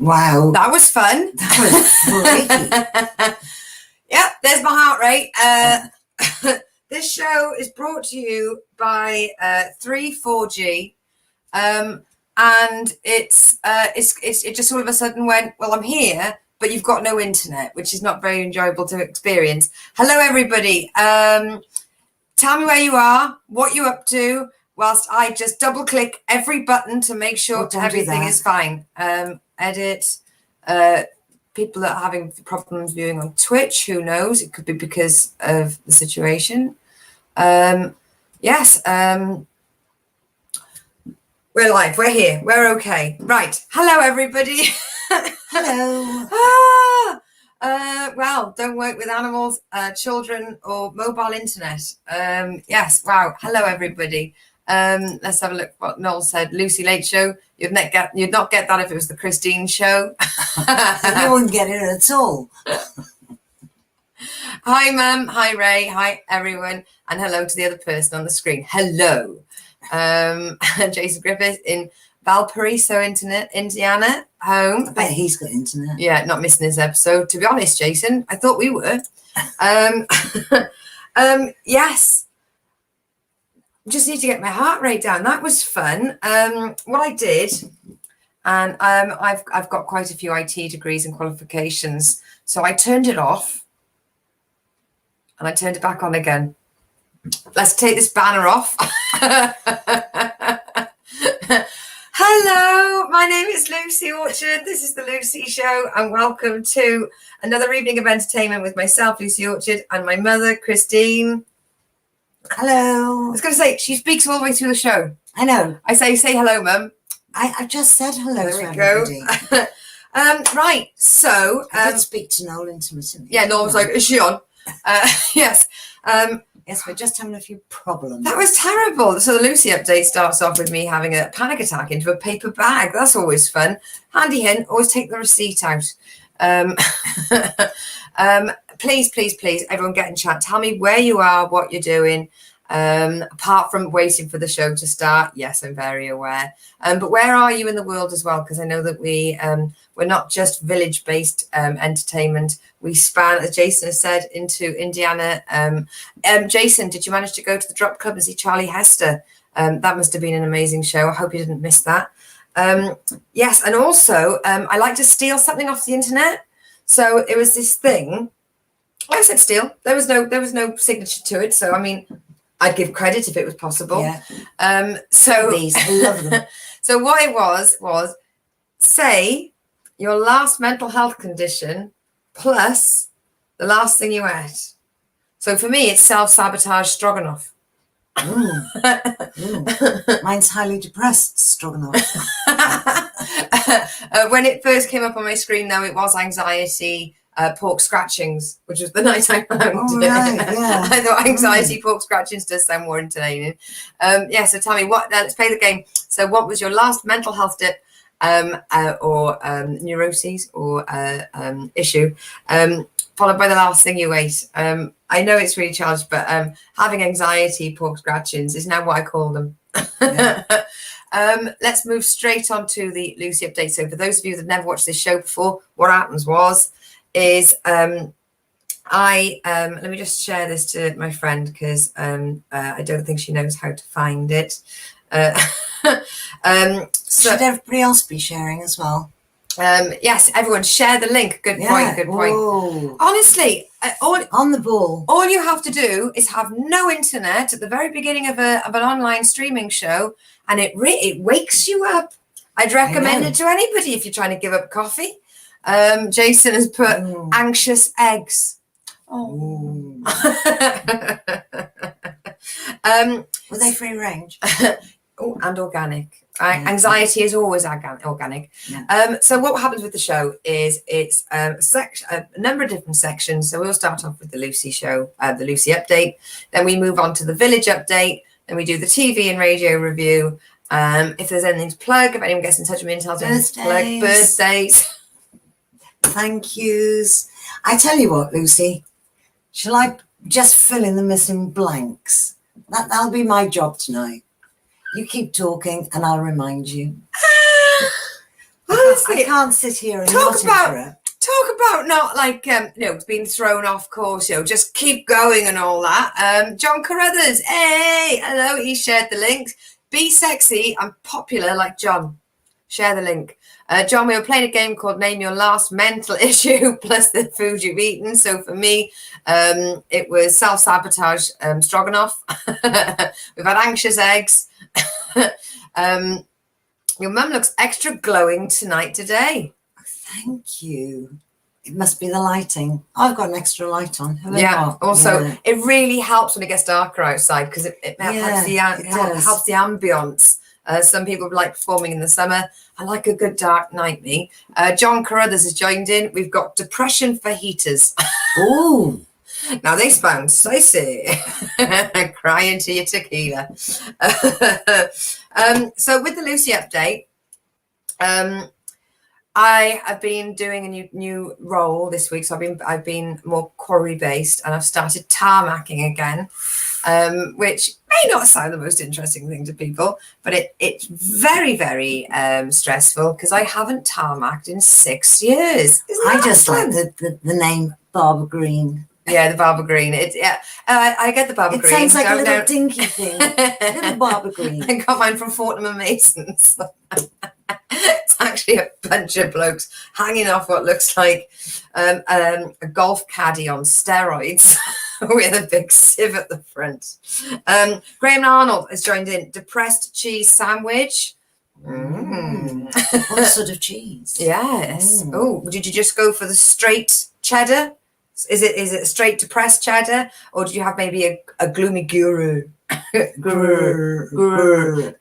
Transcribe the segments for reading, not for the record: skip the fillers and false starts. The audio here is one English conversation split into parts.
Wow. That was fun. That was freaky. Yep, there's my heart rate. This show is brought to you by 34G. And it just all of a sudden went, well, I'm here, but you've got no internet, which is not very enjoyable to experience. Hello, everybody. Tell me where you are, what you're up to, whilst I just double click every button to make sure everything is fine. Edit. People that are having problems viewing on Twitch, who knows? It could be because of the situation. Yes. We're live. We're here. We're okay. Right. Hello, everybody. Hello. Well, don't work with animals, children, or mobile internet. Yes. Wow. Hello, everybody. Let's have a look what Noel said. Lucy Late Show. You'd not get that if it was the Christine Show. You wouldn't get it at all. Hi, Mum. Hi, Ray. Hi, everyone. And hello to the other person on the screen. Hello. Jason Griffith in Valparaiso, Indiana, home. I bet he's got internet. Yeah, not missing this episode. To be honest, Jason, I thought we were. Yes. Just need to get my heart rate down. That was fun. What I did, and I've got quite a few IT degrees and qualifications, so I turned it off and I turned it back on again. Let's take this banner off. Hello, my name is Lucy Orchard. This is the Lucy Show, and welcome to another evening of entertainment with myself, Lucy Orchard, and my mother, Christine. Hello. I was going to say, she speaks all the way through the show. I know. I say hello, Mum. I just said hello There to we everybody. go. Right, so... I did speak to Noel intermittently. Yeah, Noel was like, is she on? Yes. Yes, we're just having a few problems. That was terrible. So the Lucy update starts off with me having a panic attack into a paper bag. That's always fun. Handy hint, always take the receipt out. Please, everyone get in chat. Tell me where you are, what you're doing. Apart from waiting for the show to start. Yes, I'm very aware. But where are you in the world as well? Because I know that we're not just village-based entertainment. We span, as Jason has said, into Indiana. Jason, did you manage to go to the Drop Club and see Charlie Hester? That must have been an amazing show. I hope you didn't miss that. Yes, and also I like to steal something off the internet. So it was this thing. I said steal. There was no signature to it. So I mean, I'd give credit if it was possible. Yeah. So these, I love them. So what it was say your last mental health condition plus the last thing you ate. So for me, it's self-sabotage stroganoff. Mine's highly depressed stroganoff. When it first came up on my screen, though, it was anxiety, pork scratchings, which was the night I found it. Right, yeah. I thought anxiety, pork scratchings does sound more entertaining. Yeah, so tell me, let's play the game. So what was your last mental health dip or neuroses or issue, followed by the last thing you ate? I know it's really challenged, but having anxiety, pork scratchings is now what I call them. Yeah. Let's move straight on to the Lucy update. So for those of you that never watched this show before, what happens is let me just share this to my friend because I don't think she knows how to find it. So should everybody else be sharing as well? Yes, everyone share the link. Good point. Whoa. Honestly, on the ball. All you have to do is have no internet at the very beginning of an online streaming show, and it wakes you up. I'd recommend it to anybody if you're trying to give up coffee. Jason has put anxious eggs. Oh. Were they free range? And organic. Anxiety is always organic. Yeah. So what happens with the show is it's a number of different sections. So we'll start off with the Lucy show, the Lucy update. Then we move on to the village update. Then we do the TV and radio review. If there's anything to plug, if anyone gets in touch with me and tells me to plug birthdays. Thank yous. I tell you what, Lucy, shall I just fill in the missing blanks? That'll be my job tonight. You keep talking and I'll remind you. Honestly, honestly, I can't sit here and talk not about- interrupt. talk about not like being thrown off course, just keep going and all that. John Carruthers, hey, hello, he shared the link. Be sexy and popular like John. Share the link. John, we were playing a game called Name Your Last Mental Issue plus the food you've eaten. So for me, it was self-sabotage stroganoff. We've had anxious eggs. Your mum looks extra glowing today. Thank you. It must be the lighting. I've got an extra light on. Have I Yeah. not? Also, Yeah. it really helps when it gets darker outside because it helps helps the ambience. Some people like performing in the summer. I like a good dark night, me. John Carruthers has joined in. We've got depression for heaters. Oh, Now they sound spicy. Cry into your tequila. So with the Lucy update, I have been doing a new role this week. So I've been more quarry based, and I've started tarmacking again, which may not sound the most interesting thing to people, but it's very, very stressful because I haven't tarmacked in 6 years. I just like the name Barbara Green. Yeah, the Barbara Green. I get the Barbara Green. It sounds like a little dinky thing. Little Barbara Green. I got mine from Fortnum and Masons. It's actually a bunch of blokes hanging off what looks like a golf caddy on steroids with a big sieve at the front. Graham Arnold has joined in. Depressed cheese sandwich. What sort of cheese? Yes. Oh, did you just go for the straight cheddar? Is it a straight depressed cheddar, or did you have maybe a gloomy guru? Grrr.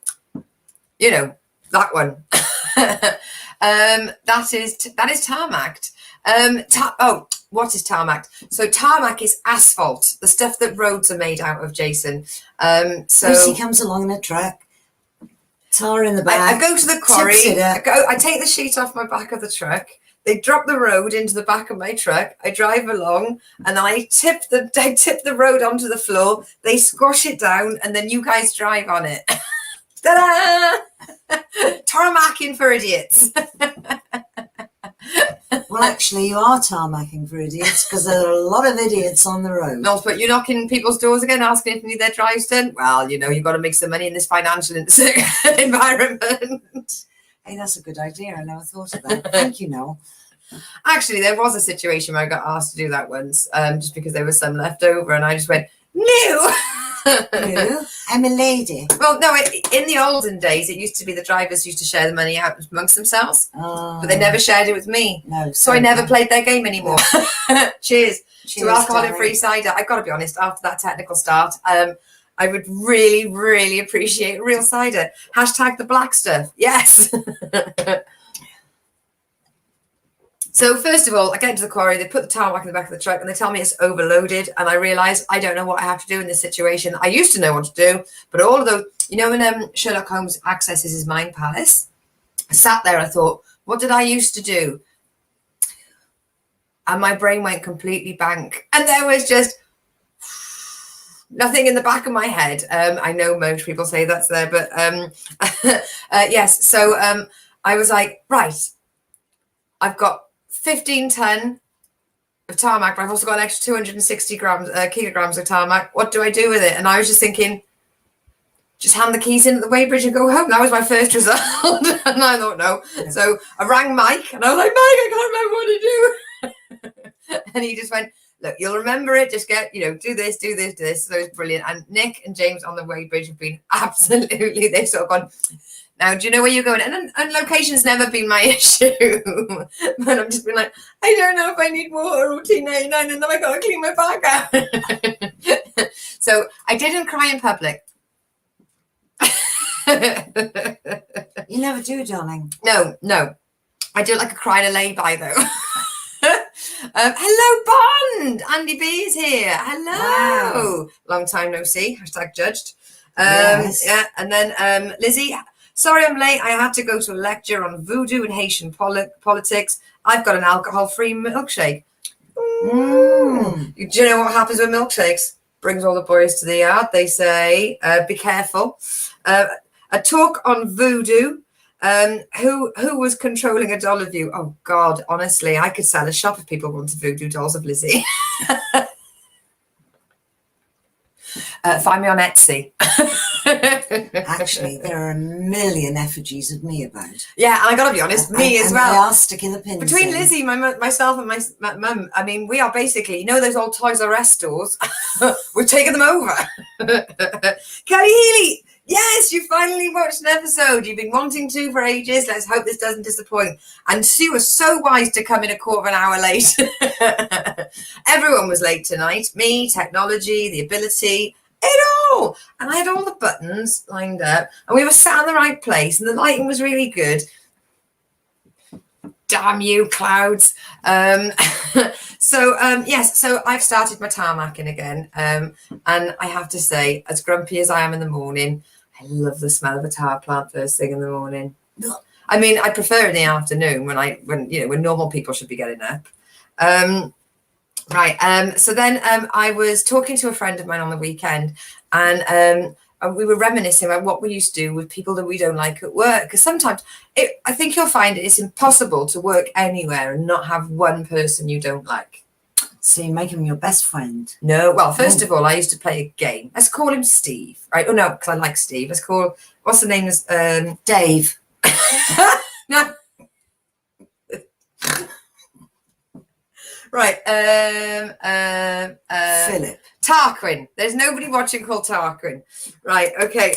You know, that one. That is tarmacked. What is tarmacked? So tarmac is asphalt, the stuff that roads are made out of, Jason. So Lucy comes along in a truck, tar in the back. I go to the quarry. tips it up. I take the sheet off my back of the truck. They drop the road into the back of my truck. I drive along, and then I tip the road onto the floor. They squash it down, and then you guys drive on it. Ta-da! Tarmacking for idiots. Well, actually, you are tarmacking for idiots because there are a lot of idiots on the road. No, but you're knocking people's doors again, asking if they need their drives done. Well, you've got to make some money in this financial environment. Hey, that's a good idea. I never thought of that. Thank you, Noel. Actually, there was a situation where I got asked to do that once, just because there was some left over, and I just went, no. You? I'm a lady. Well, no, in the olden days, it used to be the drivers used to share the money out amongst themselves, but they never shared it with me. No. So I never played their game anymore. Cheers to alcohol and darling. free cider. I've got to be honest, after that technical start, I would really, really appreciate real cider. Hashtag the black stuff. Yes. So first of all, I get into the quarry, they put the tarmac in the back of the truck, and they tell me it's overloaded, and I realise I don't know what I have to do in this situation. I used to know what to do, but all of those, when Sherlock Holmes accesses his mind palace, I sat there, I thought, what did I used to do? And my brain went completely blank, and there was just nothing in the back of my head. I know most people say that's there, but yes. So I was like, right, I've got 15 ton of tarmac, but I've also got an extra 260 kilograms of tarmac. What do I do with it? And I was just thinking, just hand the keys in at the weighbridge and go home. That was my first result. And I thought, no. Yeah. So I rang Mike, and I was like, Mike, I can't remember what to do. And he just went, look, you'll remember it. Just get, do this, do this, do this. So it was brilliant. And Nick and James on the weighbridge have been absolutely, they've sort of gone, now, do you know where you're going? And location's never been my issue. But I've just been like, I don't know if I need water or T99, and then I got to clean my back out. So I didn't cry in public. You never do, darling. No. I do like a cry in a lay-by, though. Hello, Bond. Andy B is here. Hello. Wow. Long time no see. Hashtag judged. Yes. Yeah. And then Lizzie, sorry I'm late. I had to go to a lecture on voodoo and Haitian politics. I've got an alcohol-free milkshake. Do you know what happens with milkshakes? Brings all the boys to the yard. They say, be careful. A talk on voodoo Who was controlling a doll of you? Oh God, honestly, I could sell a shop if people wanted voodoo dolls of Lizzie. Find me on Etsy. Actually, there are a million effigies of me about. Yeah, and I gotta be honest, me as well. They are sticking the pins Between in. Lizzie, myself, and my mum, I mean, we are basically, you know, those old Toys R Us stores. We're taking them over. Kelly Healy, yes, you finally watched an episode. You've been wanting to for ages. Let's hope this doesn't disappoint. And Sue was so wise to come in a quarter of an hour late. Everyone was late tonight. Me, technology, the ability, it all. And I had all the buttons lined up, and we were sat in the right place, and the lighting was really good. Damn you, clouds. Yes, so I've started my tarmacking again. And I have to say, as grumpy as I am in the morning, I love the smell of a tar plant first thing in the morning. I mean, I prefer in the afternoon when normal people should be getting up. So then I was talking to a friend of mine on the weekend, and we were reminiscing about what we used to do with people that we don't like at work. Because sometimes I think you'll find it's impossible to work anywhere and not have one person you don't like. So you make him your best friend? No. Well, first of all, I used to play a game. Let's call him Steve, right? Oh, no, because I like Steve. What's the name? Dave. No. Right. Philip. Tarquin. There's nobody watching called Tarquin. Right. Okay.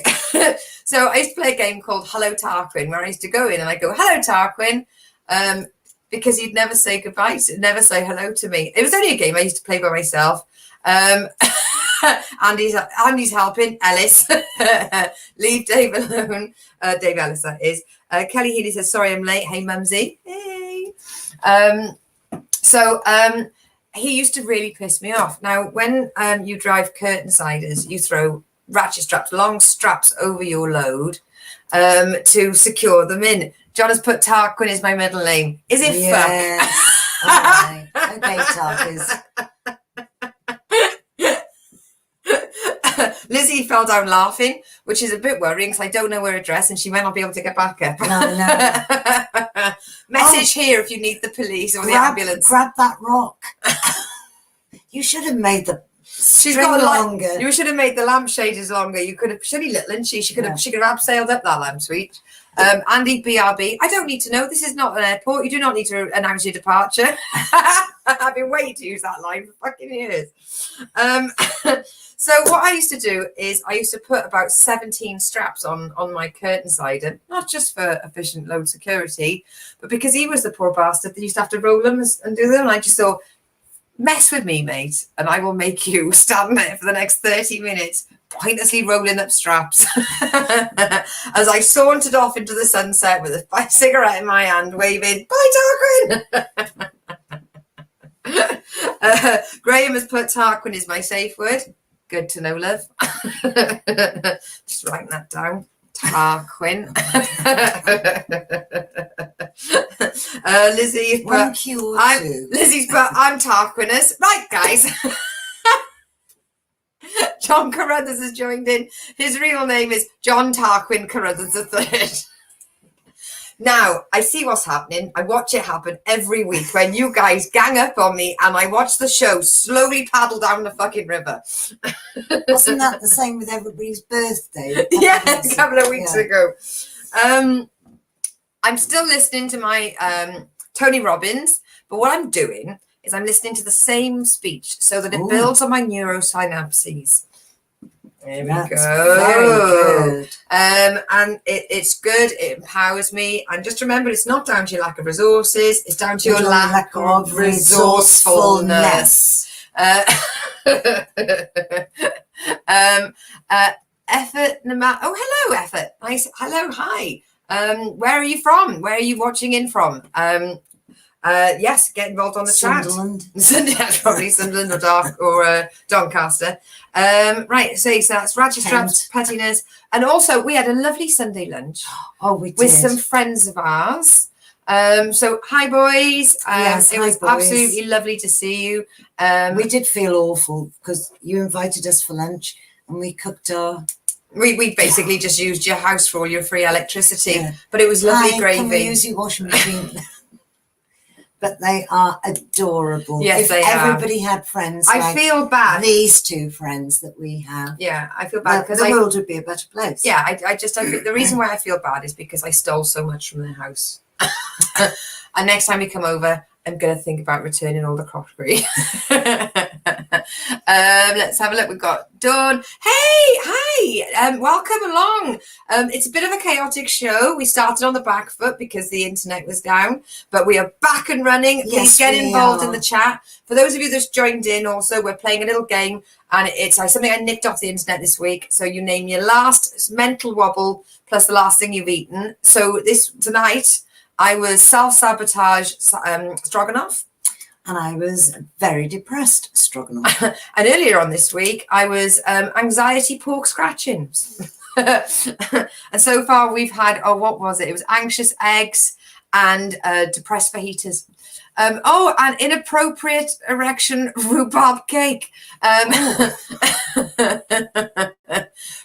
So I used to play a game called Hello Tarquin, where I used to go in and I go, "Hello Tarquin," because he'd never say goodbye, never say hello to me. It was only a game I used to play by myself. Andy's helping Ellis. Leave Dave alone. Dave Ellis, that is. Kelly Healy says, "Sorry, I'm late. Hey, Mumsy." Hey. He used to really piss me off. Now, when you drive curtain siders, you throw ratchet straps, long straps over your load to secure them in. John has put Tarquin as my middle name. Is it fuck? Right. Okay, Tarkers. Lizzie fell down laughing, which is a bit worrying because I don't know her address and she might not be able to get back up. No. Message here if you need the police or the ambulance. Grab that rock. You should have made the longer. You should have made the lampshades longer. You could have. She's only little, isn't she? She could have abseiled up that lamp suite. Andy BRB. I don't need to know. This is not an airport. You do not need to announce your departure. I've been waiting to use that line for fucking years. So what I used to do is I used to put about 17 straps on my curtain side, and not just for efficient load security, but because he was the poor bastard that used to have to roll them and do them. And I just thought, mess with me, mate, and I will make you stand there for the next 30 minutes, pointlessly rolling up straps. As I sauntered off into the sunset with a cigarette in my hand, waving, "Bye, Tarquin." Graham has put Tarquin is my safe word. Good to know, love. Just writing that down. Tarquin. Lizzie, Lizzie's put, "I'm Tarquinus." Right, guys. John Carruthers has joined in. His real name is John Tarquin Carruthers III. Now, I see what's happening. I watch it happen every week when you guys gang up on me and I watch the show slowly paddle down the fucking river. Wasn't that the same with everybody's birthday? Yeah, a couple of weeks ago. I'm still listening to my Tony Robbins, but what I'm doing is I'm listening to the same speech so that it builds on my neurosynapses. There we go. Very good. And it's good. It empowers me. And just remember, it's not down to your lack of resources. It's down to your lack of resourcefulness. Effort. Oh, hello, Effort. Nice. Hello. Hi. Where are you from? Where are you watching in from? Yes, get involved on the Sunderland. Chat. Probably Sunderland or Doncaster. Right, so that's Ratchet Straps, Pettiness. And also, we had a lovely Sunday lunch. Oh, we did. With some friends of ours. So, hi, boys. Yes, it was absolutely lovely to see you. We did feel awful because you invited us for lunch and we cooked our We basically just used your house for all your free electricity, Yeah. but it was lovely Hi, gravy. can we use your washing machine? But they are adorable. Yes, if they are. everybody had friends I like feel bad. these two friends that we have, Yeah, I feel bad because the world would be a better place. Yeah, I feel, the reason why I feel bad is because I stole so much from their house. And next time you come over, I'm going to think about returning all the crockery. Let's have a look. We've got Dawn. Hey, hi. Welcome along. It's a bit of a chaotic show. We started on the back foot because the internet was down, but we are back and running. Please Yes, get we involved in are. the chat. For those of you that's joined in also, we're playing a little game, and it's something I nicked off the internet this week. So you name your last mental wobble plus the last thing you've eaten. So tonight, I was self-sabotage stroganoff. And I was very depressed stroganoff. And earlier on this week, I was anxiety pork scratchings. And so far we've had, what was it? It was anxious eggs and depressed fajitas. And inappropriate erection rhubarb cake.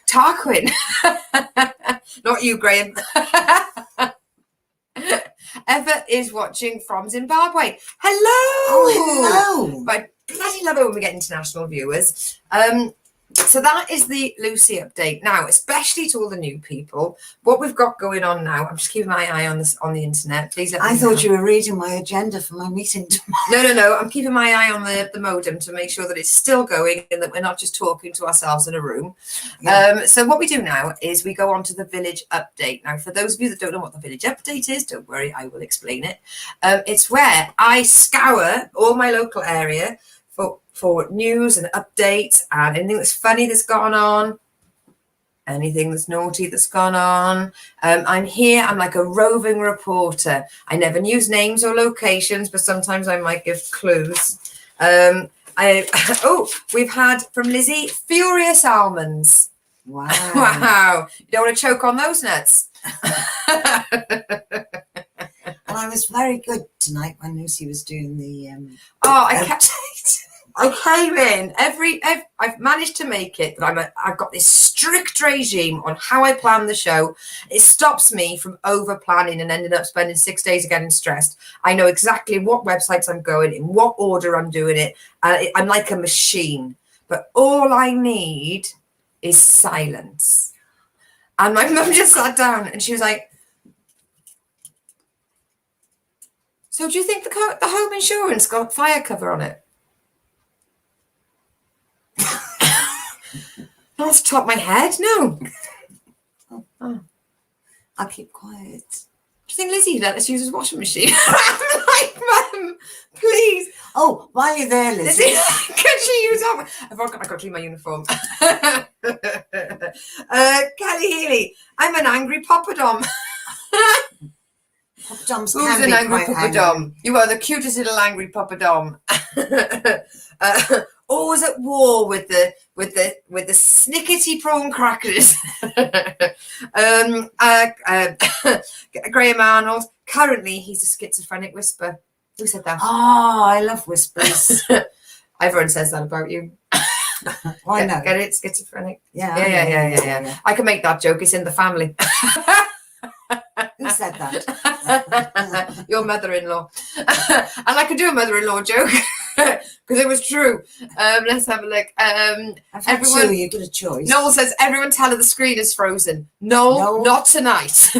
Tarquin. Not you, Graham. Eva is watching from Zimbabwe. Hello. Oh, hello. I bloody love it when we get international viewers. So that is the Lucy update. Now, especially to all the new people, what we've got going on now, I'm just keeping my eye on this on the internet. Please let me know. I thought you were reading my agenda for my meeting tomorrow. No. I'm keeping my eye on the modem to make sure that it's still going and that we're not just talking to ourselves in a room. Yeah. So what we do now is we go on to the village update. Now, for those of you that don't know what the village update is, don't worry, I will explain it. It's where I scour all my local area for news and updates and anything that's funny that's gone on, anything that's naughty that's gone on. I'm here. I'm like a roving reporter. I never use names or locations, but sometimes I might give clues. We've had from Lizzie, furious almonds. Wow. Wow. You don't want to choke on those nuts. And I was very good tonight when Lucy was doing the I came in I've managed to make it, but I've got this strict regime on how I plan the show. It stops me from over planning and ending up spending 6 days getting stressed. I know exactly what websites I'm going, in what order I'm doing it. I'm like a machine, but all I need is silence. And my mum just sat down and she was like, so do you think the home insurance got fire cover on it? Not off the top of my head, no. Oh. I'll keep quiet. Do you think Lizzie let us use his washing machine? I'm like, Mum, please. Oh, while you're there, Lizzie. Can she use that? I've got to clean my uniform. Kelly Healy, I'm an angry poppadom. Poppadoms Who's can an be angry quite poppadom? angry. You are the cutest little angry poppadom. Always at war with the snickety prawn crackers. Graham Arnold. Currently, he's a schizophrenic whisper. Who said that? Oh, I love whispers. Everyone says that about you. Why not? Get it? Schizophrenic. Yeah. I can make that joke. It's in the family. Who said that? Your mother-in-law. And I could do a mother-in-law joke because it was true. Let's have a look. I've had two. You get a choice. Noel says, everyone tell her the screen is frozen. No, not tonight.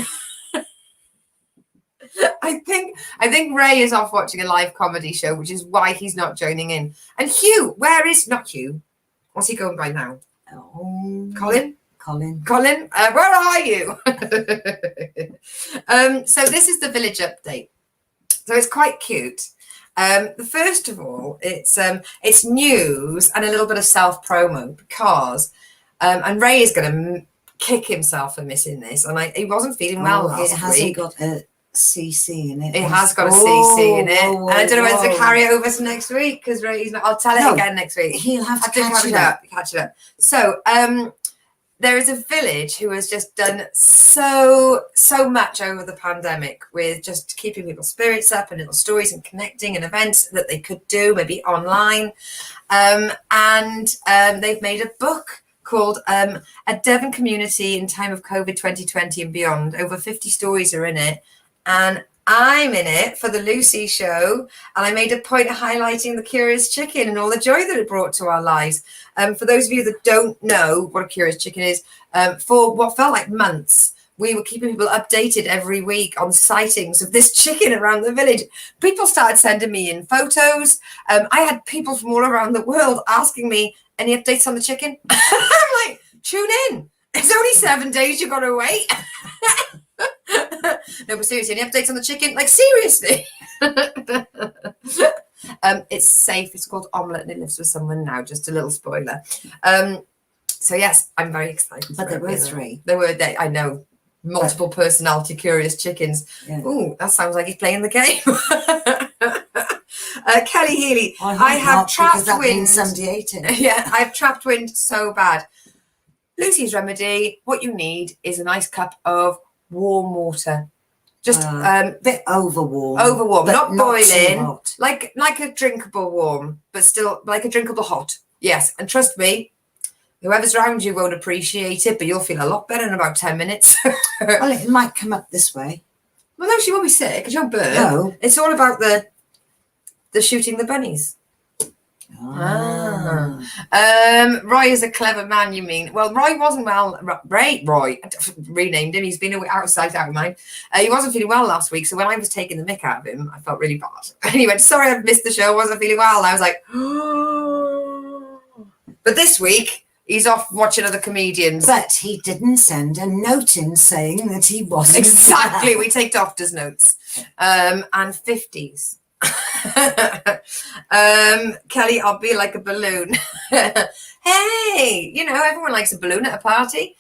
I think Ray is off watching a live comedy show, which is why he's not joining in. And Hugh, not Hugh? What's he going by now? Colin, where are you? So this is the village update. So it's quite cute. First of all, it's news and a little bit of self promo because, and Ray is going to kick himself for missing this, and he wasn't feeling well last week. It hasn't got a CC in it. It has got a CC in it, and I don't know whether to carry it over to next week because Ray's not. I'll tell it again next week. He'll have to catch it up. So, there is a village who has just done so much over the pandemic with just keeping people's spirits up and little stories and connecting and events that they could do maybe online. And they've made a book called A Devon Community in Time of COVID 2020 and Beyond. Over 50 stories are in it. And I'm in it for the Lucy show. And I made a point of highlighting the Curious Chicken and all the joy that it brought to our lives. For those of you that don't know what a Curious Chicken is, for what felt like months, we were keeping people updated every week on sightings of this chicken around the village. People started sending me in photos. I had people from all around the world asking me, any updates on the chicken? I'm like, tune in. It's only 7 days, you got to wait. No, but seriously, any updates on the chicken? Like, seriously. It's safe. It's called Omelette and it lives with someone now. Just a little spoiler. So, yes, I'm very excited. But there were 3. I know. Multiple personality Curious Chickens. Yeah. Oh, that sounds like he's playing the game. Kelly Healy, I have trapped wind. Yeah, I've trapped wind so bad. Lucy's remedy, what you need is a nice cup of warm water. Just a bit over warm. Over warm, not boiling. Like a drinkable warm, but still like a drinkable hot. Yes, and trust me, whoever's around you won't appreciate it, but you'll feel a lot better in about 10 minutes. Well, it might come up this way. Well, no, she won't be sick because you'll burn. No. It's all about the shooting the bunnies. Roy is a clever man, you mean? Well, Roy wasn't well. Roy, renamed him. He's been outside out of mind. He wasn't feeling well last week, so when I was taking the mick out of him, I felt really bad. And he went, sorry, I've missed the show. I wasn't feeling well. And I was like, but this week, he's off watching other comedians. But he didn't send a note in saying that he wasn't. Exactly. We take doctor's notes. And 50s. Kelly, I'll be like a balloon. Hey, everyone likes a balloon at a party.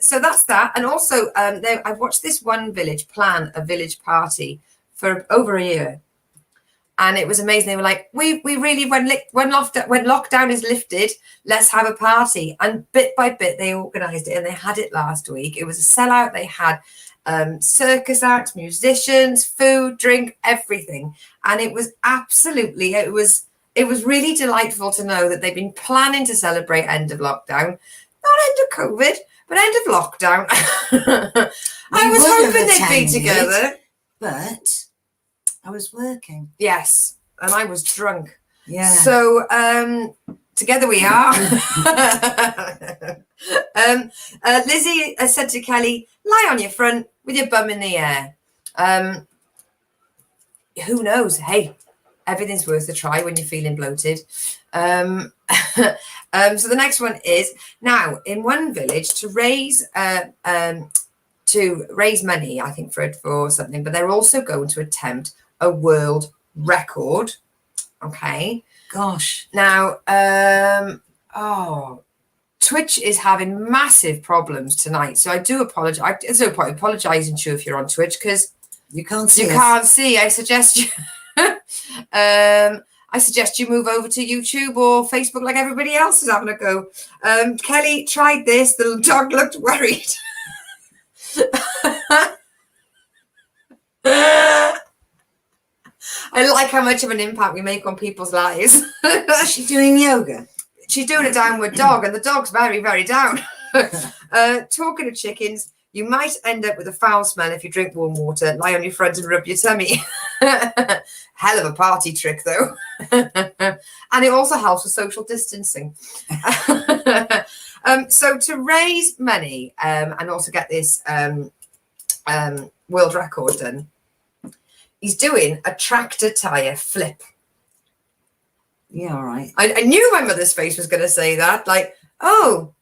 So that's that. And also, I've watched this one village plan a village party for over a year. And it was amazing. They were like, we really, when lockdown is lifted, let's have a party. And bit by bit, they organised it and they had it last week. It was a sellout. They had circus acts, musicians, food, drink, everything. And it was absolutely, it was really delightful to know that they've been planning to celebrate end of lockdown, not end of COVID, but end of lockdown. I was hoping they'd be together. But I was working. Yes, and I was drunk. Yeah. So together we are. Lizzie said to Kelly, lie on your front with your bum in the air. Who knows? Hey, everything's worth a try when you're feeling bloated. So the next one is, now in one village to raise money, I think for something, but they're also going to attempt a world record. Okay. Gosh. Now, Twitch is having massive problems tonight. So I do apologize. There's no point apologizing to you if you're on Twitch because you can't see. I suggest you move over to YouTube or Facebook like everybody else is having a go. Kelly tried this. The dog looked worried. I like how much of an impact we make on people's lives. Is she doing yoga? She's doing a downward dog, and the dog's very, very down. Talking of chickens, you might end up with a foul smell if you drink warm water, lie on your front and rub your tummy. Hell of a party trick, though. And it also helps with social distancing. So to raise money and also get this world record done, he's doing a tractor tire flip. Yeah, all right. I knew my mother's face was going to say that. Like, oh,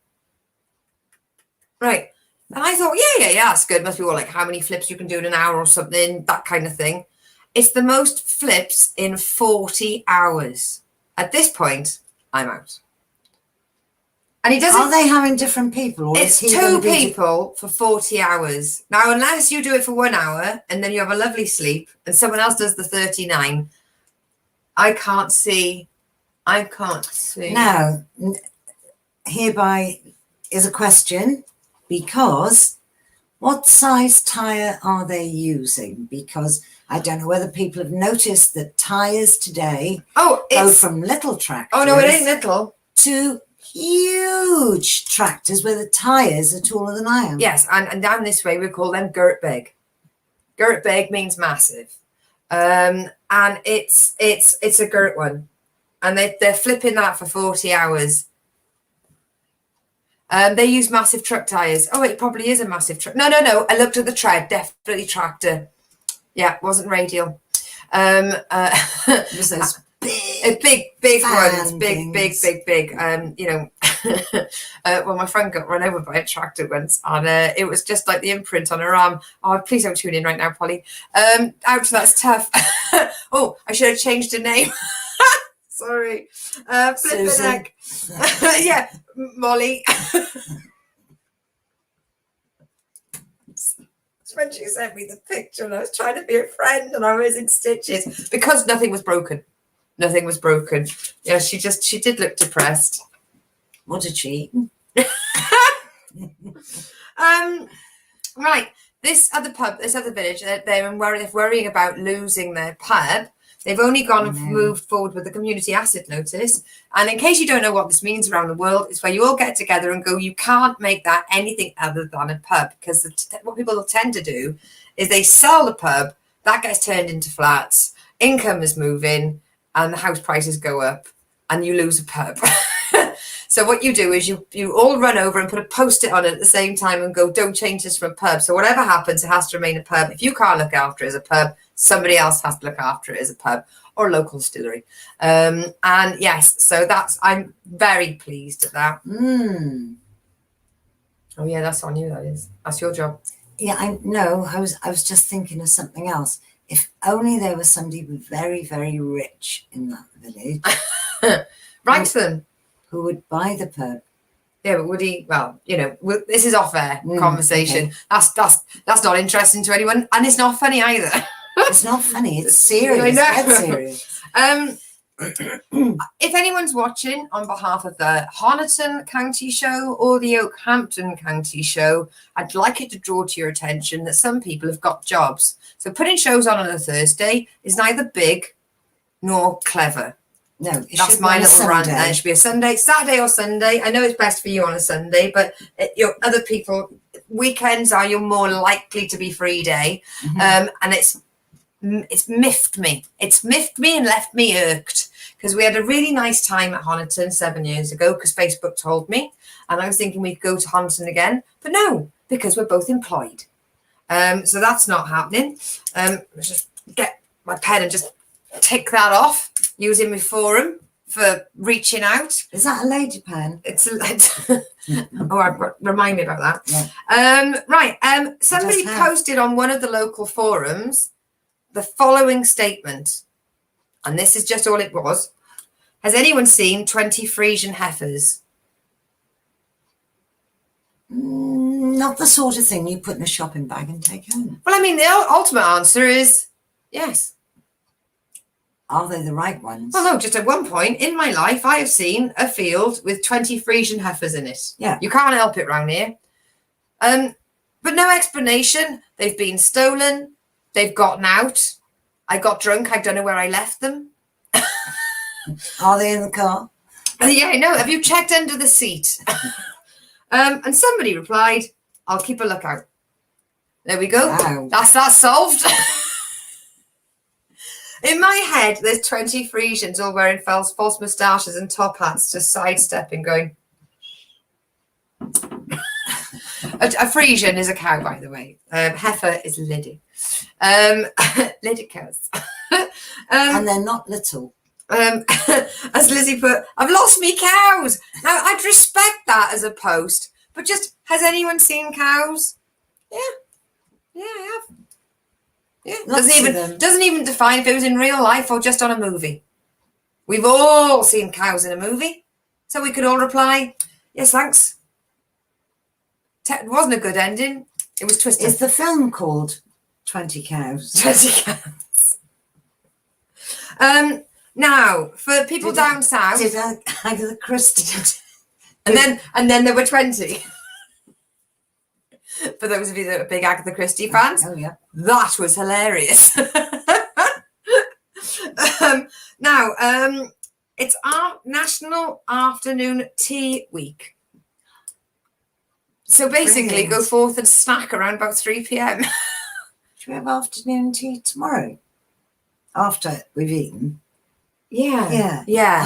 right. And I thought, yeah, that's good. Must be like how many flips you can do in an hour or something, that kind of thing. It's the most flips in 40 hours. At this point, I'm out. And he doesn't. Are they having different people? Or it's two people for 40 hours. Now, unless you do it for 1 hour and then you have a lovely sleep and someone else does the 39, I can't see. Now, hereby is a question, because what size tyre are they using? Because I don't know whether people have noticed that tyres today go from little tractors. Oh, no, it ain't little. To huge tractors where the tyres are taller than I am. Yes, and down this way we call them Gertbeg. Gertbeg means massive, and it's a Gert one, and they're flipping that for 40 hours. They use massive truck tires. Oh, it probably is a massive truck. No. I looked at the tread. Definitely tractor. Yeah, it wasn't radial. It was those big fan ones. Big. Well, my friend got run over by a tractor once, and it was just like the imprint on her arm. Oh, please don't tune in right now, Polly. Ouch, that's tough. Oh, I should have changed the name. Sorry. Flippin' heck. Yeah, Molly. When she sent me the picture and I was trying to be a friend and I was in stitches because nothing was broken. Nothing was broken. Yeah, she did look depressed. What a cheat. Right. This other village, they're worrying about losing their pub. They've only gone and moved forward with the community asset notice. And in case you don't know what this means around the world, it's where you all get together and go, you can't make that anything other than a pub. Because what people tend to do is they sell the pub, that gets turned into flats, income is moving, and the house prices go up, and you lose a pub. So what you do is you all run over and put a post-it on it at the same time and go, don't change this from a pub. So whatever happens, it has to remain a pub. If you can't look after it as a pub, somebody else has to look after it as a pub or local distillery. And yes, so I'm very pleased at that. Oh yeah, that's on you, that is. That's your job. Yeah, I was just thinking of something else. If only there was somebody very, very rich in that village. Right then. Who would buy the pub. Yeah, but would he? Well, this is off-air conversation. Okay. That's not interesting to anyone, and it's not funny either. It's not funny. It's serious. I know. It's serious. If anyone's watching on behalf of the Honiton County Show or the Oakhampton County Show, I'd like it to draw to your attention that some people have got jobs. So putting shows on a Thursday is neither big nor clever. No, that's my little rant. It should be a Saturday or Sunday. I know it's best for you on a Sunday, but other people, weekends are your more likely to be free day. And it's miffed me. It's miffed me and left me irked because we had a really nice time at Honiton 7 years ago because Facebook told me, and I was thinking we'd go to Honiton again, but no, because we're both employed. So that's not happening. Let's just get my pen and just tick that off. Using my forum for reaching out. Is that a lady pen? Remind me about that. Yeah. Somebody posted on one of the local forums the following statement, and this is just all it was. Has anyone seen 20 Frisian heifers? Not the sort of thing you put in a shopping bag and take home. Well, I mean, the ultimate answer is yes. Are they the right ones? Well, no, just at one point in my life, I have seen a field with 20 Frisian heifers in it. Yeah. You can't help it round here. But no explanation. They've been stolen. They've gotten out. I got drunk. I don't know where I left them. Are they in the car? Yeah, I know. Have you checked under the seat? And somebody replied, I'll keep a lookout. There we go. Wow. That's solved. In my head, there's 20 Frisians all wearing false moustaches and top hats, just sidestepping, going. A Frisian is a cow, by the way. Heifer is Liddy. Lidicas. And they're not little. As Lizzie put, I've lost me cows. Now, I'd respect that as a post, but just, has anyone seen cows? Yeah, I have. Yeah, doesn't even define if it was in real life or just on a movie. We've all seen cows in a movie, so we could all reply, yes, thanks. It wasn't a good ending. It was twisted. Is the film called 20 Cows? 20 Cows. Now, for people down south, did Agatha Christie? and then there were 20. For those of you that are big Agatha Christie fans, that was hilarious. It's our National Afternoon Tea Week. So basically, Brilliant. go forth and snack around about 3 p.m. Should we have afternoon tea tomorrow? After we've eaten? Yeah.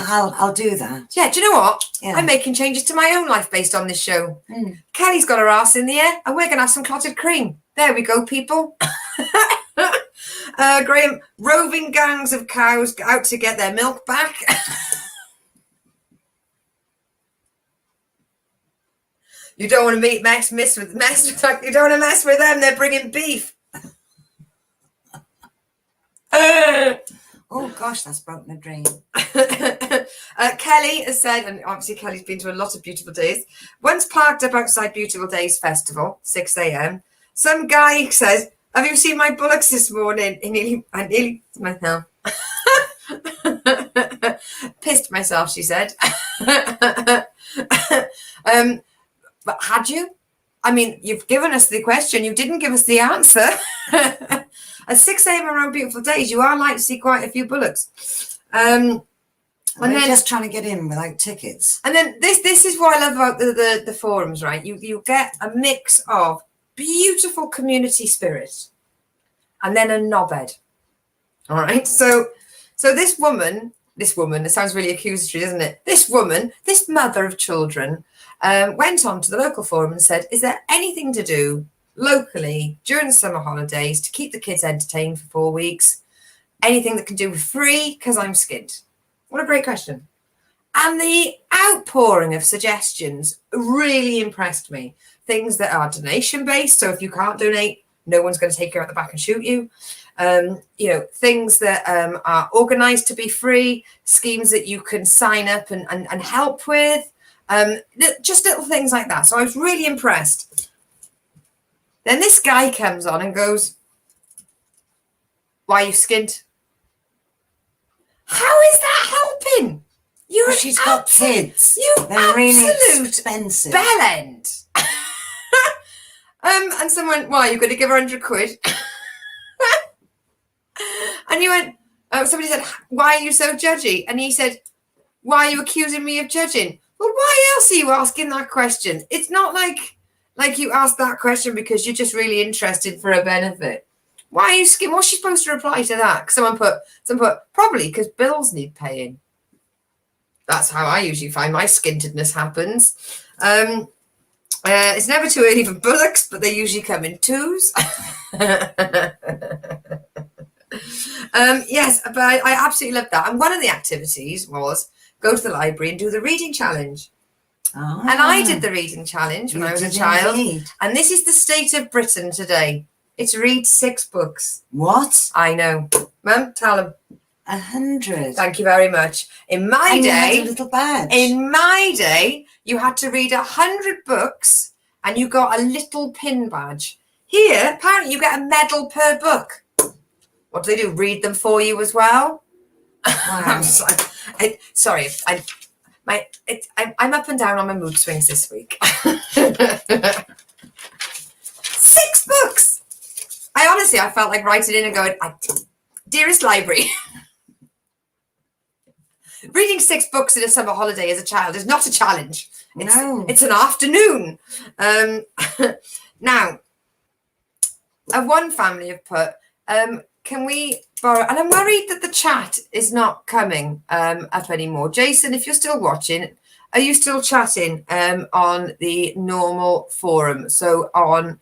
I'll do that. Yeah, do you know what? Yeah. I'm making changes to my own life based on this show. Mm. Kelly's got her ass in the air, and we're going to have some clotted cream. There we go, people. Graham, roving gangs of cows out to get their milk back. You don't want to mess with you don't want to mess with them. They're bringing beef. Oh gosh, that's broken a dream. Kelly has said, and obviously Kelly's been to a lot of Beautiful Days. Once parked up outside Beautiful Days Festival, 6 a.m. Some guy says, "Have you seen my bullocks this morning?" I nearly myself. Pissed myself, she said. But had you? I mean, you've given us the question. You didn't give us the answer. At 6 a.m. around Beautiful Days, you are likely to see quite a few bullocks. And then just trying to get in without tickets. And then this is what I love about the forums, right? You get a mix of beautiful community spirit and then a knobhead. All right. So this woman, it sounds really accusatory, doesn't it? This woman, this mother of children, went on to the local forum and said, "Is there anything to do locally during the summer holidays to keep the kids entertained for 4 weeks? Anything that can do with free, because I'm skint." What a great question. And the outpouring of suggestions really impressed me. Things that are donation based, so if you can't donate, no one's going to take you out the back and shoot you. Things that are organized to be free, schemes that you can sign up and help with, just little things like that. So I was really impressed. Then this guy comes on and goes, "Why are you skint?" How is that helping? She's got kids. They're really expensive. Bellend. And someone went, "Why, you're going to give her 100 quid?" And he went, somebody said, "Why are you so judgy?" And he said, "Why are you accusing me of judging?" Well, why else are you asking that question? It's not like you asked that question because you're just really interested for a benefit. Why are you skin? What's she supposed to reply to that? Someone put probably because bills need paying. That's how I usually find my skintedness happens. It's never too early for bullocks, but they usually come in twos. Yes, but I absolutely love that. And one of the activities was go to the library and do the reading challenge. Oh, and I did the reading challenge when I was a child. Indeed. And this is the state of Britain today. It's read 6 books. What? I know. Mum, tell them. 100. Thank you very much. In my And you had day, a little badge. in my day, you had to read 100 books and you got a little pin badge. Here, apparently you get a medal per book. What do they do? Read them for you as well? Wow. I'm up and down on my mood swings this week. 6 books. I felt like writing in and going, "Dearest library, reading 6 books in a summer holiday as a child is not a challenge. It's an afternoon." Now, one family have put, "Can we borrow?" And I'm worried that the chat is not coming up anymore. Jason, if you're still watching, are you still chatting on the normal forum? So on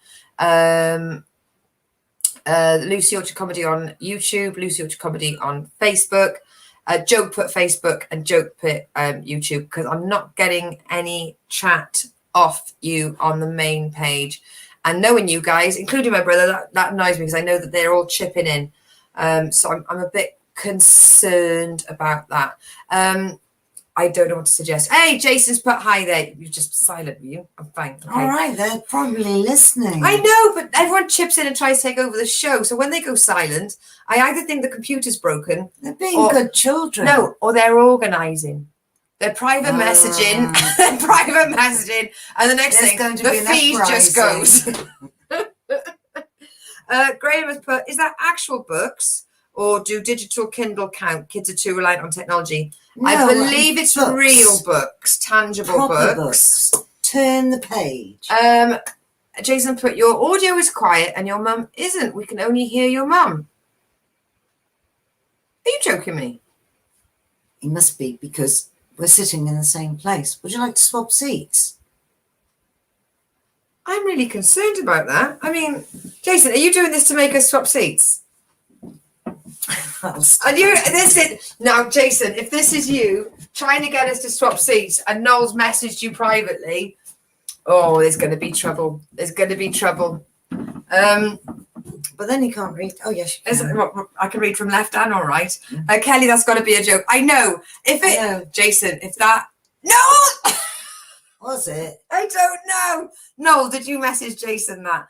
Lucy Orchard Comedy on YouTube, Lucy Orchard Comedy on Facebook, Joke Put Facebook and Joke Pit YouTube, because I'm not getting any chat off you on the main page. And knowing you guys, including my brother, that annoys me because I know that they're all chipping in. So I'm a bit concerned about that. I don't know what to suggest. Hey, Jason's put hi there. You just silent you. I'm fine. Okay. All right, they're probably listening. I know, but everyone chips in and tries to take over the show. So when they go silent, I either think the computer's broken. They're being good children. No, or they're organising. They're private messaging. They're private messaging. And the next thing, the feed just goes. Graham has put, "Is that actual books or do digital Kindle count? Kids are too reliant on technology. No, I believe it's books. real books, tangible Proper books. Turn the page. Jason put, your audio is quiet and your mum isn't. We can only hear your mum. Are you joking me? It must be because we're sitting in the same place. Would you like to swap seats? I'm really concerned about that. I mean, Jason, are you doing this to make us swap seats? And you, this is now, Jason. If this is you trying to get us to swap seats, and Noel's messaged you privately, oh, there's going to be trouble. There's going to be trouble. But then you can't read. Oh yes, you can. I can read from left and all right. Kelly, that's got to be a joke. I know. Jason, if that no, was it? I don't know. No, did you message Jason that?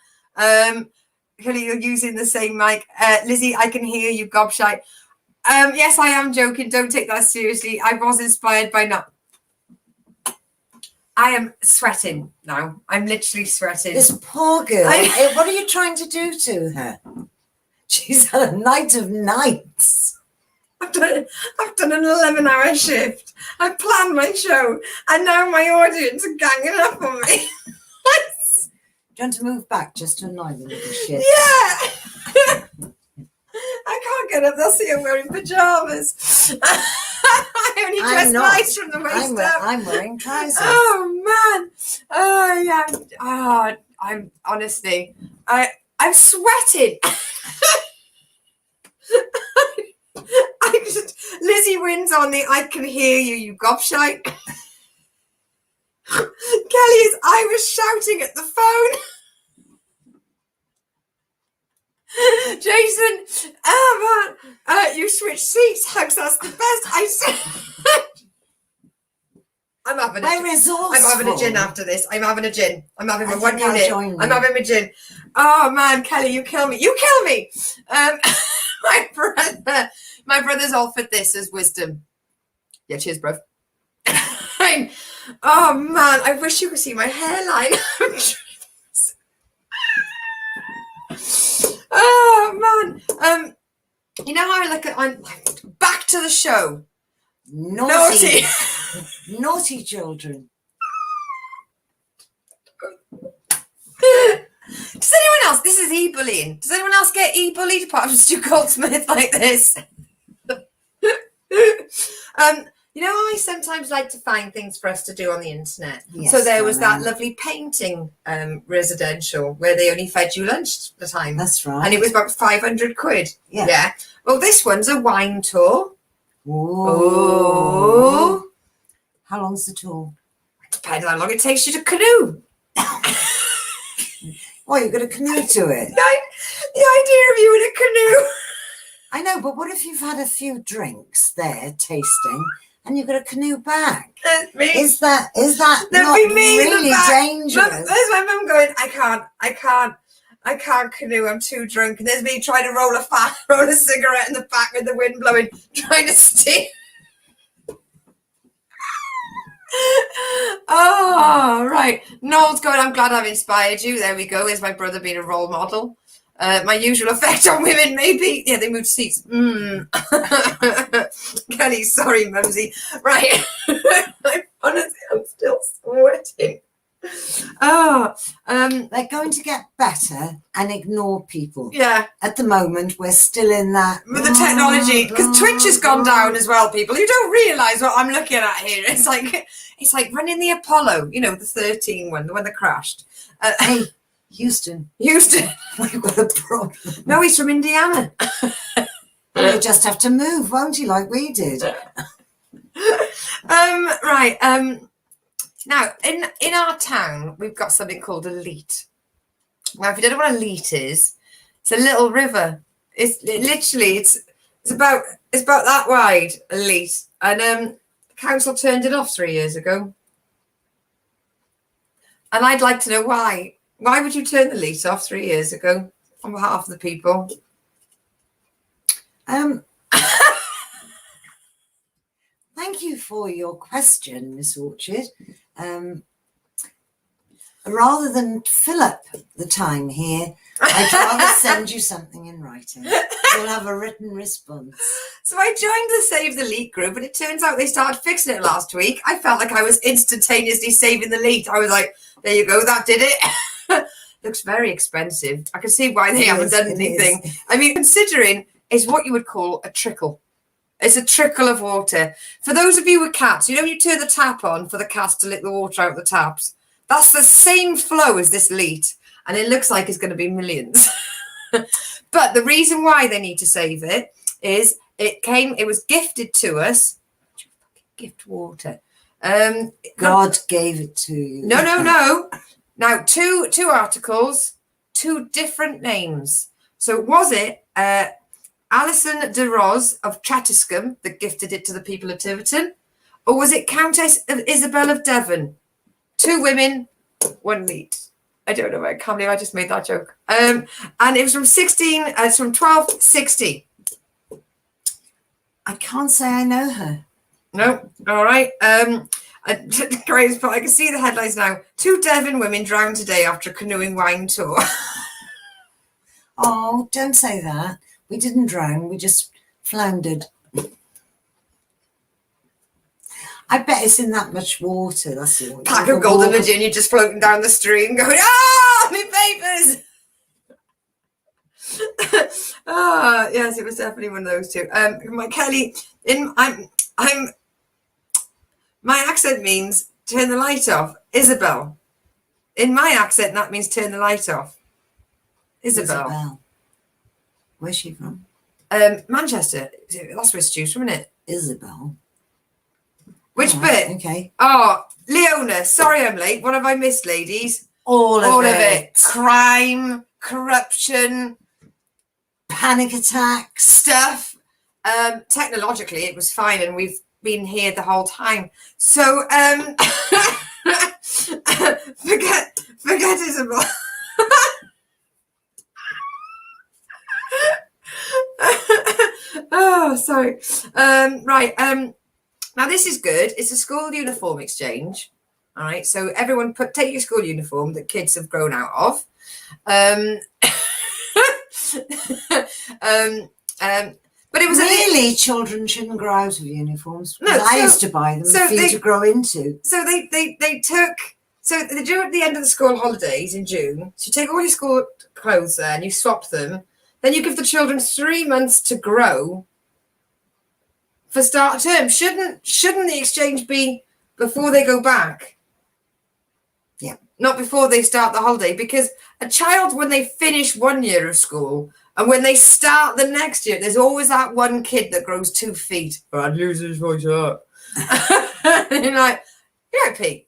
Kelly, you're using the same mic. Lizzie, I can hear you, gobshite. Yes, I am joking. Don't take that seriously. I was inspired by not. I am sweating now. I'm literally sweating. This poor girl. What are you trying to do to her? She's had a night of nights. I've done an 11-hour shift. I've planned my show, and now my audience are ganging up on me. Do you want to move back just to annoy the little shit? Yeah. I can't get up. They'll see I'm wearing pajamas. I only dress nice from the waist up. I'm wearing trousers. Oh man. Oh yeah. Oh, I'm honestly. I'm sweating. Lizzie wins on the I can hear you, you gobshite. I was shouting at the phone. Jason, oh man, you switched seats, Hugs. That's the best. I said, I'm having a gin after this. I'm having a gin. I'm having my one unit. I'm having my gin. Oh man, Kelly, you kill me. You kill me. My brother's offered this as wisdom. Yeah, cheers, bruv. Oh man, I wish you could see my hairline. Oh man. You know how I look at I'm back to the show. Naughty. Naughty children. Does anyone else? This is e-bullying. Does anyone else get e-bullied apart from Stu Goldsmith like this? You know how I sometimes like to find things for us to do on the internet? Yes, so there was that lovely painting residential where they only fed you lunch at the time. That's right. And it was about 500 quid. Yeah. Well, this one's a wine tour. Oh. How long's the tour? Depends how long it takes you to canoe. Well, you've got a canoe to it. The idea of you in a canoe. I know, but what if you've had a few drinks there tasting and you've got a canoe back? Is that not really dangerous? There's my mum going, I can't canoe, I'm too drunk. And there's me trying to roll a cigarette in the back with the wind blowing, trying to steer. Oh, right. Noel's going, I'm glad I've inspired you. There we go. Is my brother being a role model? My usual effect on women, maybe. Yeah, they moved seats. Kelly, sorry, Mumsy. Right. Honestly, I'm still sweating. They're going to get better and ignore people. Yeah. At the moment, we're still in that. With the technology, because Twitch has gone down as well, people. You don't realise what I'm looking at here. It's like running the Apollo, you know, the 13 one, the one that crashed. Hey, Houston. We've got a problem. No, he's from Indiana. You'll just have to move, won't you, like we did? Right. Now, in our town, we've got something called a leat. Now, if you don't know what a leat is, it's a little river. It's about that wide, a leat. And the council turned it off 3 years ago. And I'd like to know why. Why would you turn the lease off 3 years ago on behalf of the people? Thank you for your question, Miss Orchard. rather than fill up the time here, I'd rather send you something in writing. You'll have a written response. So I joined the Save the Leak group, and it turns out they started fixing it last week. I felt like I was instantaneously saving the leak. I was like, there you go, that did it. Looks very expensive. I can see why they haven't done anything. I mean, considering it's what you would call a trickle. It's a trickle of water. For those of you with cats, you know, you turn the tap on for the cats to lick the water out of the taps. That's the same flow as this leak, and it looks like it's going to be millions. But the reason why they need to save it is it was gifted to us. Gift water. God gave it to you. No. Now, two articles, two different names. So was it Alison de Ros of Chattiscombe that gifted it to the people of Tiverton? Or was it Countess Isabel of Devon? 2 women, 1 lead. I don't know. I can't believe I just made that joke. And it was from 1260. I can't say I know her. No. All right. Great, but I can see the headlines now. 2 Devon women drowned today after a canoeing wine tour. Oh, don't say that. We didn't drown. We just floundered. I bet it's in that much water. That's the one. Pack of Golden Virginia just floating down the stream, going, my papers. Yes, it was definitely one of those 2. My Kelly, my accent means turn the light off. Isabel. In my accent, that means turn the light off. Isabel. Where's she from? Manchester. That's where Stu's from, isn't it? Isabel. Which bit? Okay. Oh, Leona. Sorry I'm late. What have I missed, ladies? All of it. Crime, corruption, panic attacks. Stuff. Technologically, it was fine, and we've been here the whole time. So, forget Isabel. Oh, sorry. Right. Now this is good. It's a school uniform exchange. All right. So everyone take your school uniform that kids have grown out of. But it was really children shouldn't grow out of uniforms. No, I used to buy them for you to grow into. So they took. So they do at the end of the school holidays in June. So you take all your school clothes there and you swap them. Then you give the children 3 months to grow for start of term. Shouldn't the exchange be before they go back? Yeah. Not before they start the holiday, because a child, when they finish 1 year of school and when they start the next year, there's always that one kid that grows 2 feet. Oh, I'd lose his voice up. And you're like, yeah, Pete.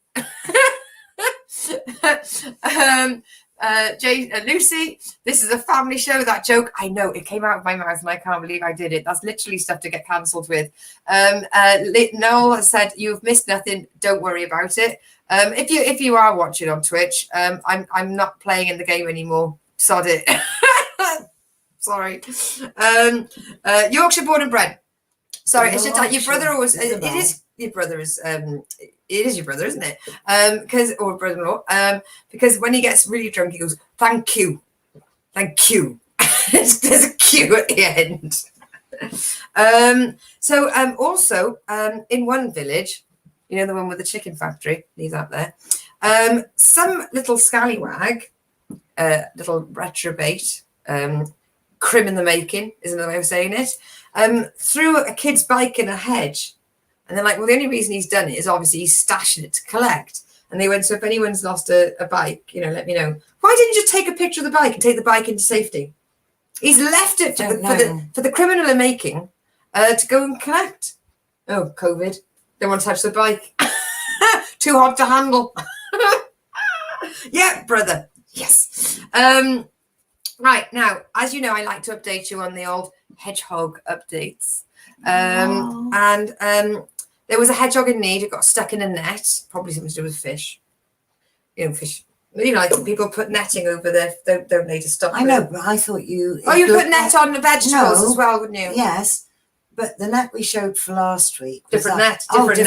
Lucy, this is a family show. That joke, I know it came out of my mouth and I can't believe I did it. That's literally stuff to get cancelled with. Noel has said, you've missed nothing, don't worry about it. If you are watching on Twitch, I'm not playing in the game anymore, sod it. Sorry. Yorkshire born and bred. Sorry, it's just your brother always it is your brother is it is your brother, isn't it? Or brother-in-law. Because when he gets really drunk, he goes, thank you. Thank you. There's a Q at the end. Also, in one village, you know, the one with the chicken factory, leave that there. Some little scallywag, little retrobate, crim in the making, is another way of saying it, threw a kid's bike in a hedge. And they're like, well, the only reason he's done it is obviously he's stashing it to collect. And they went, so if anyone's lost a bike, you know, let me know. Why didn't you just take a picture of the bike and take the bike into safety? He's left it for the criminal in making to go and collect. Oh, COVID. They want to touch the bike. Too hot to handle. Yeah, brother. Yes. Right, now, as you know, I like to update you on the old hedgehog updates. There was a hedgehog in need. It got stuck in a net, probably something to do with fish. You know, fish. You know, like people put netting over there, don't they, to stop I know, but I thought you... Oh, you put net on the vegetables as well, wouldn't you? Yes, but the net we showed for last week... Different net. Okay.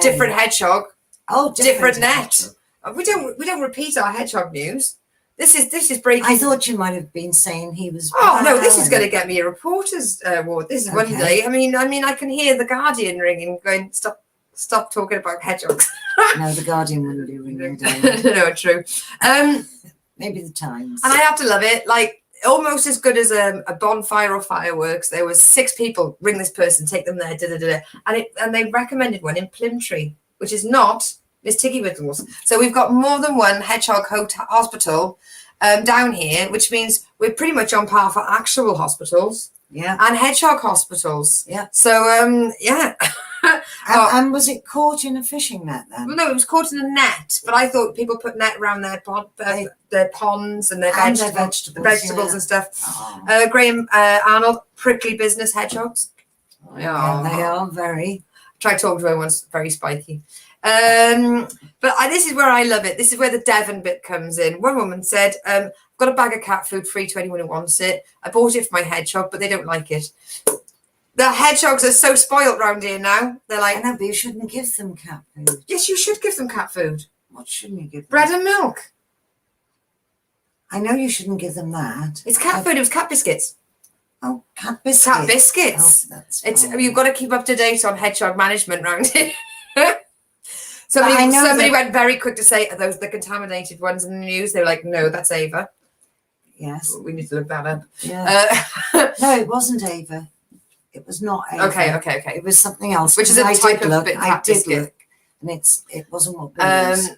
Different hedgehog. Oh, different net. We don't repeat our hedgehog news. This is breaking. I thought you might have been saying he was. Oh no, this is going to get me a reporter's award. This is one Okay. day. I mean, I can hear the Guardian ringing, going, stop talking about hedgehogs. No, the Guardian wouldn't be ringing down. No, true. Maybe the Times. And I have to love it. Like almost as good as a bonfire or fireworks. There was 6 people. Ring this person, take them there, and they recommended one in Plymtree, which is not Miss Tiggy Whittles. So we've got more than one hedgehog hospital down here, which means we're pretty much on par for actual hospitals. Yeah. And hedgehog hospitals. Yeah. So yeah. And was it caught in a fishing net then? Well, no, it was caught in a net. But I thought people put net around their ponds and their vegetables and stuff. Oh. Graham Arnold, prickly business hedgehogs. Yeah, they are very. Tried talking to her once, very spiky. But this is where I love it. This is where the Devon bit comes in. One woman said, I've got a bag of cat food free to anyone who wants it. I bought it for my hedgehog, but they don't like it. The hedgehogs are so spoilt round here now. They're like, I know, but you shouldn't give them cat food. yes, you should give them cat food. What shouldn't you give them? Bread and milk. I know you shouldn't give them that. It's cat food. It was cat biscuits. Oh, cat biscuits. Cat biscuits. Oh, that's You've got to keep up to date on hedgehog management round here. I know Somebody that- went very quick to say, are those the contaminated ones in the news? They were like, no, that's Ava. Yes. We need to look that up. Yeah. No, it wasn't Ava. It was not Ava. Okay. It was something else. Which is a I type did of look. bit I cat did biscuit. look, and it wasn't what it was.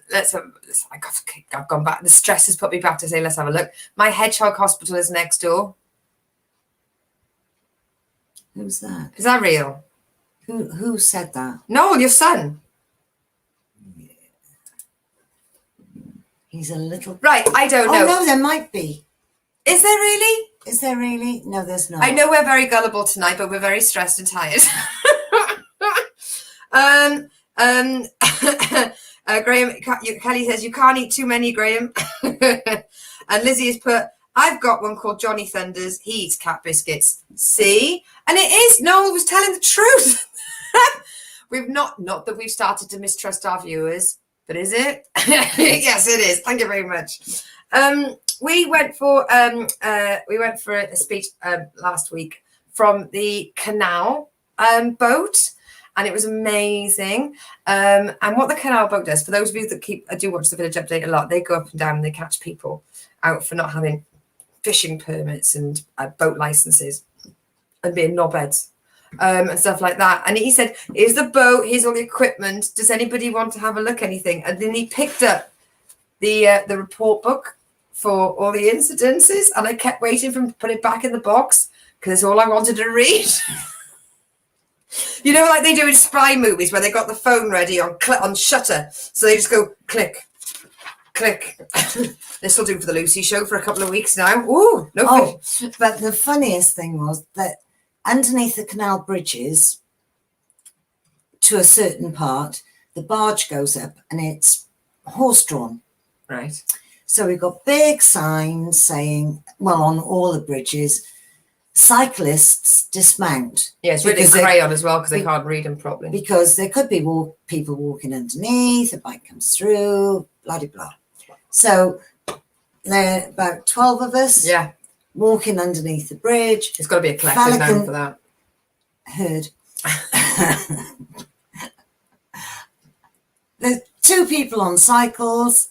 I've gone back. The stress has put me back to say, let's have a look. My hedgehog hospital is next door. Who's that? Is that real? Who said that? No, your son. He's a little. Right, I don't know. Oh no, there might be. Is there really? Is there really? No, there's not. I know we're very gullible tonight, but we're very stressed and tired. Graham, Kelly says, you can't eat too many, Graham. And Lizzie has put, I've got one called Johnny Thunders. He eats cat biscuits. See? And it is, Noel was telling the truth. We've not that we've started to mistrust our viewers, but is it? Yes, it is. Thank you very much. We went for a speech last week from the canal boat, and it was amazing. And what the canal boat does, for those of you that do watch the Village Update a lot, they go up and down and they catch people out for not having fishing permits and boat licenses and being knobheads and stuff like that. And he said, here's the boat, here's all the equipment. Does anybody want to have a look at anything? And then he picked up the report book for all the incidences, and I kept waiting for him to put it back in the box because it's all I wanted to read. You know, like they do in spy movies where they got the phone ready on shutter, so they just go click, click. This will do for the Lucy show for a couple of weeks now. Ooh, no. But the funniest thing was that underneath the canal bridges, to a certain part, the barge goes up and it's horse-drawn. Right. So we've got big signs saying, well, on all the bridges, cyclists dismount. Yeah, it's written in crayon as well because they can't read them properly. Because there could be people walking underneath, a bike comes through, blah, blah, blah. So there are about 12 of us walking underneath the bridge. It's got to be a collective noun for that. Heard. There's 2 people on cycles.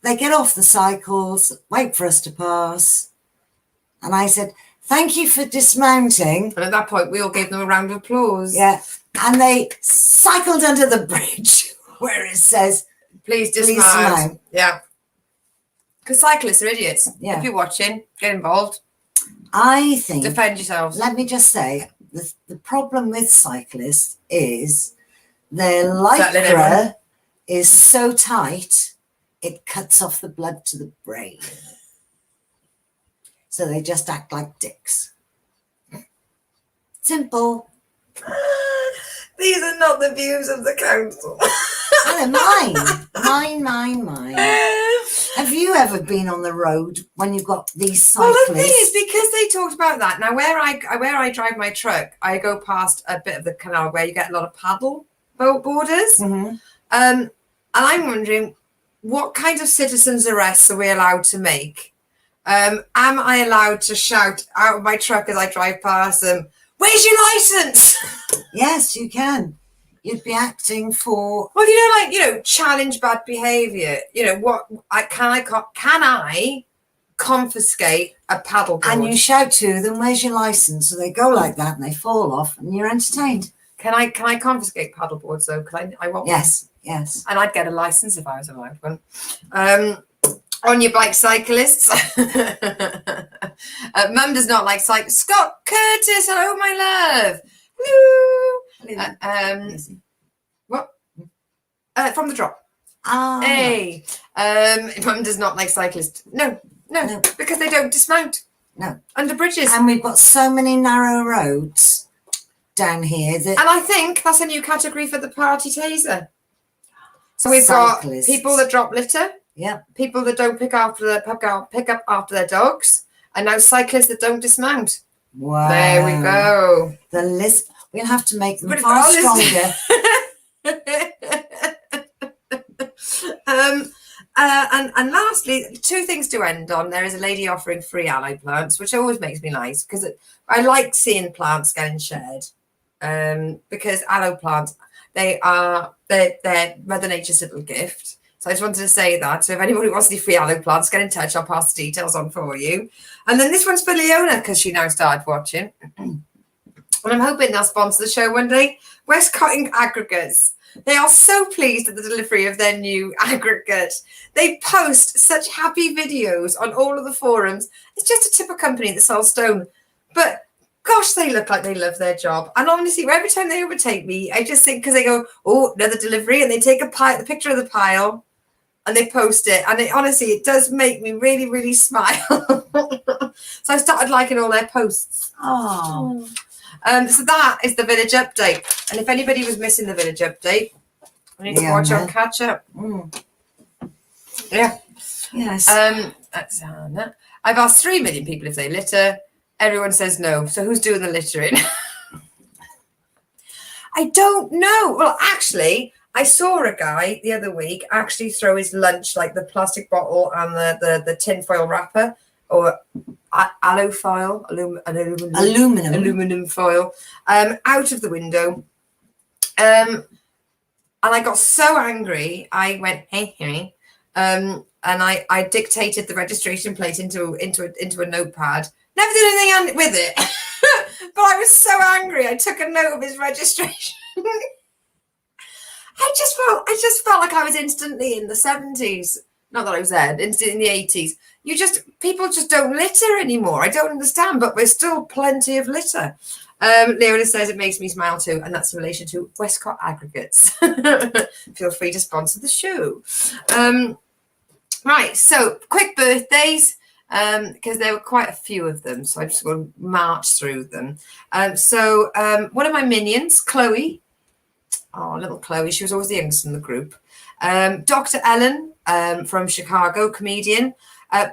They get off the cycles, wait for us to pass. And I said, thank you for dismounting. And at that point, we all gave them a round of applause. Yeah. And they cycled under the bridge where it says, please dismount. Yeah. Because cyclists are idiots. Yeah. If you're watching, get involved. I think. Defend yourselves. Let me just say, the problem with cyclists is their lycra is so tight, it cuts off the blood to the brain. So they just act like dicks. Simple. These are not the views of the council. Mine. Have you ever been on the road when you've got these cyclists? Well, the thing is, because they talked about that, now where I drive my truck, I go past a bit of the canal where you get a lot of paddle boat boarders. Mm-hmm. And I'm wondering, what kind of citizens' arrests are we allowed to make? Am I allowed to shout out of my truck as I drive past them, "Where's your license?" Yes, you can. You'd be acting for. Well, challenge bad behaviour. Can I confiscate a paddleboard? And you shout to them, "Where's your license?" So they go like that and they fall off, and you're entertained. Can I confiscate paddleboards though? Because I want Yes, yes. one. And I'd get a license if I was allowed one. On your bike, cyclists. Mum does not like cyclists. Scott Curtis, hello, my love. Hello. What? From the drop. Hey. Mum does not like cyclists. No, because they don't dismount. No. Under bridges. And we've got so many narrow roads down here that. And I think that's a new category for the party taser. So we've Cyclists. got people that drop litter. Yeah. People that don't pick up after their dogs, and now cyclists that don't dismount. Wow. There we go. The list. We'll have to make them But far it's stronger. And lastly, two things to end on. There is a lady offering free aloe plants, which always makes me nice because I like seeing plants getting shared. Because aloe plants, they're Mother Nature's little gift. So I just wanted to say that. So if anybody wants any free aloe plants, get in touch. I'll pass the details on for you. And then this one's for Leona because she now started watching. And I'm hoping they'll sponsor the show one day. Westcott Aggregates. They are so pleased at the delivery of their new aggregate. They post such happy videos on all of the forums. It's just a tipper company that sells stone. But gosh, they look like they love their job. And honestly, every time they overtake me, I just think, because they go, "Oh, another delivery," and they take the picture of the pile and they post it. And honestly, it does make me really, really smile. So I started liking all their posts. Oh. So that is the village update. And if anybody was missing the village update, I need to watch on catch up. Yeah. Yes. That's Hannah. I've asked 3 million people if they litter. Everyone says no. So who's doing the littering? I don't know. Well, actually, I saw a guy the other week actually throw his lunch, like the plastic bottle and the tin foil wrapper, or aluminum foil, out of the window. And I got so angry, I went, "Hey," and I dictated the registration plate into a notepad. Never did anything with it, but I was so angry. I took a note of his registration. I just felt like I was instantly in the 70s. Not that I was there, in the 80s. People just don't litter anymore. I don't understand, but there's still plenty of litter. Leona says it makes me smile too, and that's in relation to Westcott Aggregates. Feel free to sponsor the show. Right, so quick birthdays, because there were quite a few of them, so I'm just going to march through them. So one of my minions, Chloe. Oh, little Chloe. She was always the youngest in the group. Dr. Ellen from Chicago, comedian.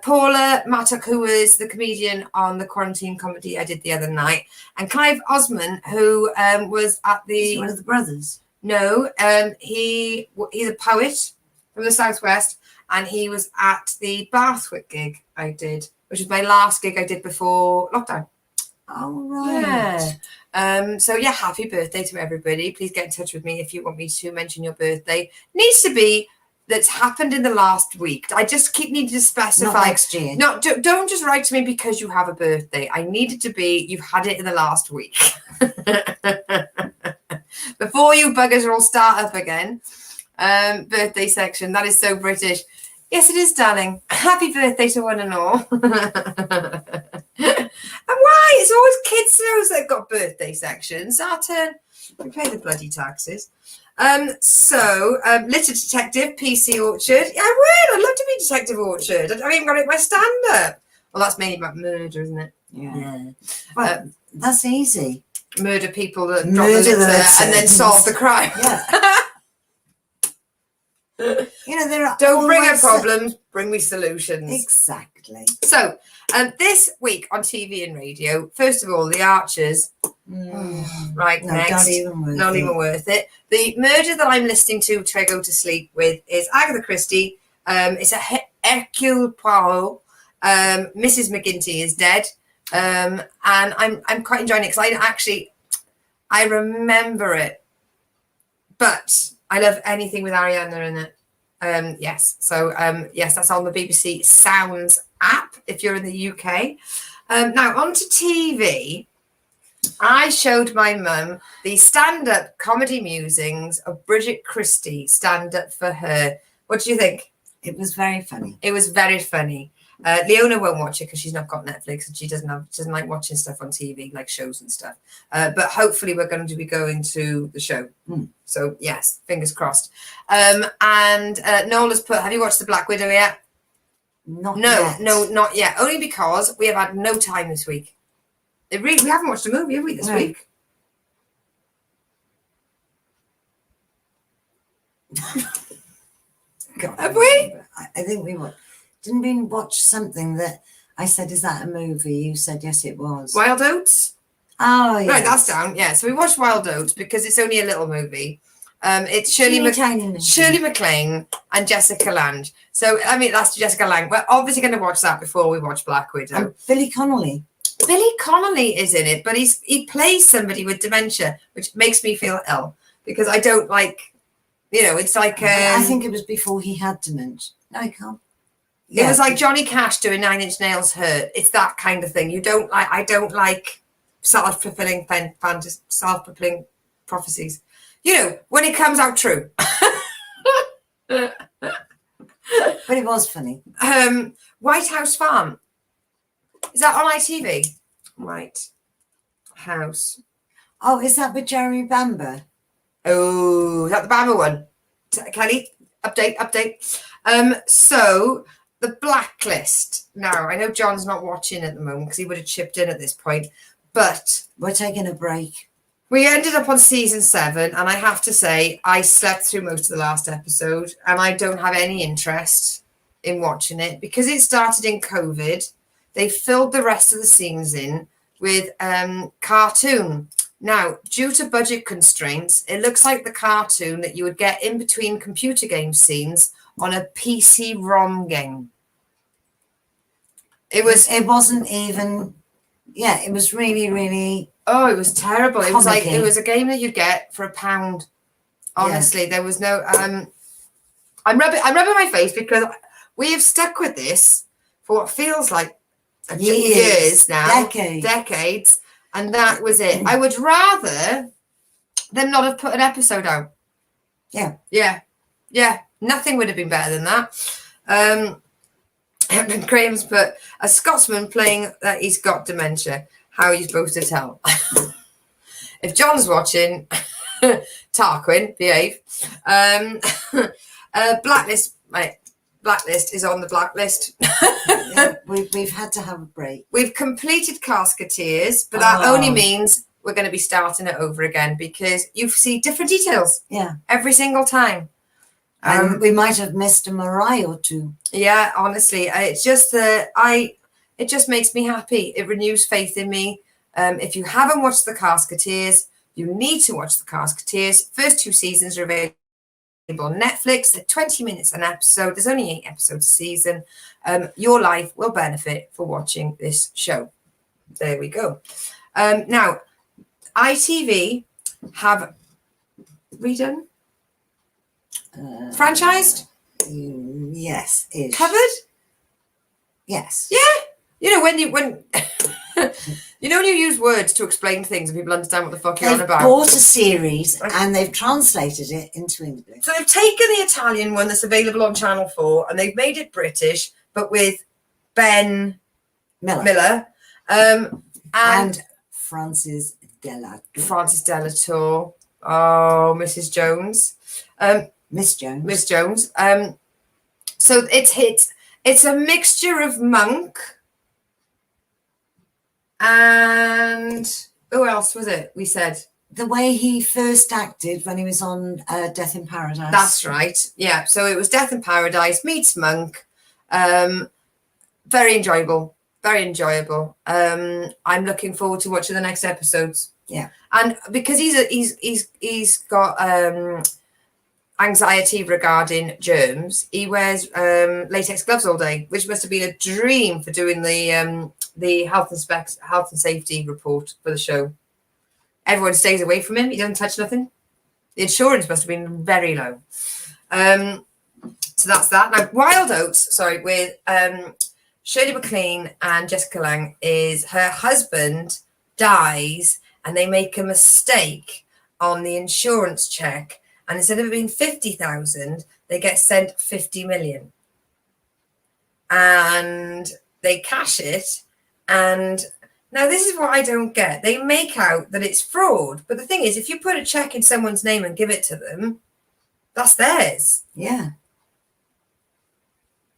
Paula Mattock, who was the comedian on the quarantine comedy I did the other night. And Clive Osman, who was at the... He's one of the brothers. No, he's a poet from the Southwest. And he was at the Bathwick gig I did, which was my last gig I did before lockdown. Oh, right. Yeah. So yeah, happy birthday to everybody. Please get in touch with me if you want me to mention your birthday. Needs to be that's happened in the last week. I just keep needing to specify. Not next year. No, don't just write to me because you have a birthday. I need it to be you've had it in the last week. Before you buggers all start up again. Birthday section. That is so British. Yes, it is, darling. Happy birthday to one and all. And why? It's always kids those that have got birthday sections. Our turn. We pay the bloody taxes. So, Litter Detective, PC Orchard. Yeah, I would. I'd love to be Detective Orchard. I haven't got it in my stand-up. Well, that's mainly about murder, isn't it? Yeah. Well, that's easy. Murder people that drop the litter and then solve the crime. Yeah. You know, there are Don't bring up problems, Bring me solutions. Exactly. So, this week on TV and radio, first of all, The Archers. Right, No, next. not even worth Not it. even worth it. The murder that I'm listening to I go to sleep with is Agatha Christie. It's a Hercule Poirot. Mrs. McGinty is dead. And I'm quite enjoying it because I remember it. But I love anything with Ariana in it. Yes. So, yes, that's on the BBC Sounds app if you're in the UK. Now, on to TV. I showed my mum the stand-up comedy musings of Bridget Christie, Stand Up For Her. What do you think? It was very funny. It was very funny. Leona won't watch it because she's not got Netflix and she doesn't like watching stuff on TV, like shows and stuff. But hopefully we're going to be going to the show. So yes, fingers crossed. And Noel has put, have you watched The Black Widow yet? Not yet. No, not yet. Only because we have had no time this week. We haven't watched a movie, have we, this week? God, Have we? I think we watched. Didn't we watch something that I said, is that a movie? You said, yes, it was. Wild Oats? Oh, yeah. Right, that's down. Yeah, so we watched Wild Oats because it's only a little movie. It's Shirley MacLaine and Jessica Lange. So, I mean, that's Jessica Lange. We're obviously going to watch that before we watch Black Widow. And Billy Connolly. Billy Connolly is in it, but he plays somebody with dementia, which makes me feel ill because I don't like, it's like... I think it was before he had dementia. No, I can't. It was like Johnny Cash doing 9 Inch Nails Hurt. It's that kind of thing. I don't like self-fulfilling prophecies. When it comes out true. But it was funny. White House Farm. Is that on ITV? White House. Oh, is that with Jeremy Bamber? Oh, is that the Bamber one? Kelly, update. So the Blacklist. Now, I know John's not watching at the moment because he would have chipped in at this point, but we're taking a break. We ended up on season 7, and I have to say, I slept through most of the last episode, and I don't have any interest in watching it because it started in COVID. They filled the rest of the scenes in with cartoon. Now, due to budget constraints, it looks like the cartoon that you would get in between computer game scenes on a PC-ROM game. It wasn't even, it was really, really... Oh, it was terrible. It was like, comical. it was a game that you'd get for £1. Honestly, there was no, I'm rubbing my face because we have stuck with this for what feels like years now, decades, and that was it. I would rather them not have put an episode out. Yeah. Nothing would have been better than that. And Graham's put a Scotsman playing that he's got dementia. How are you supposed to tell? If John's watching, Tarquin, behave. Blacklist, mate. Blacklist is on the blacklist. We've had to have a break. We've completed Casketeers, but that only means we're going to be starting it over again because you see different details. Yeah. Every single time. And we might have missed a Mariah or two. Yeah, honestly, it's just it just makes me happy. It renews faith in me. If you haven't watched the Casketeers, you need to watch the Casketeers. First 2 seasons are available on Netflix. They're 20 minutes an episode. There's only 8 episodes a season. Your life will benefit for watching this show. There we go. Now, ITV have redone? Franchised? Yes. Covered? Yes. Yeah. When you use words to explain things and people understand what the fuck you're on They've about. bought a series and they've translated it into English. So they've taken the Italian one that's available on Channel 4 and they've made it British, but with Ben Miller. And Francis Delator. Oh, Mrs. Jones. Miss Jones. Miss Jones. So it's a mixture of Monk and who else was it? We said the way he first acted when he was on Death in Paradise. That's right. Yeah. So it was Death in Paradise meets Monk. Very enjoyable. Very enjoyable. I'm looking forward to watching the next episodes. Yeah. And because he's got anxiety regarding germs, he wears latex gloves all day, which must have been a dream for doing the health and safety report for the show. Everyone stays away from him. He doesn't touch nothing. The insurance must have been very low. So that's that. Now, Wild Oats, with Shirley MacLaine and Jessica Lange, is her husband dies and they make a mistake on the insurance check. And instead of it being 50,000, they get sent 50 million. And they cash it. And now this is what I don't get. They make out that it's fraud. But the thing is, if you put a check in someone's name and give it to them, that's theirs. Yeah.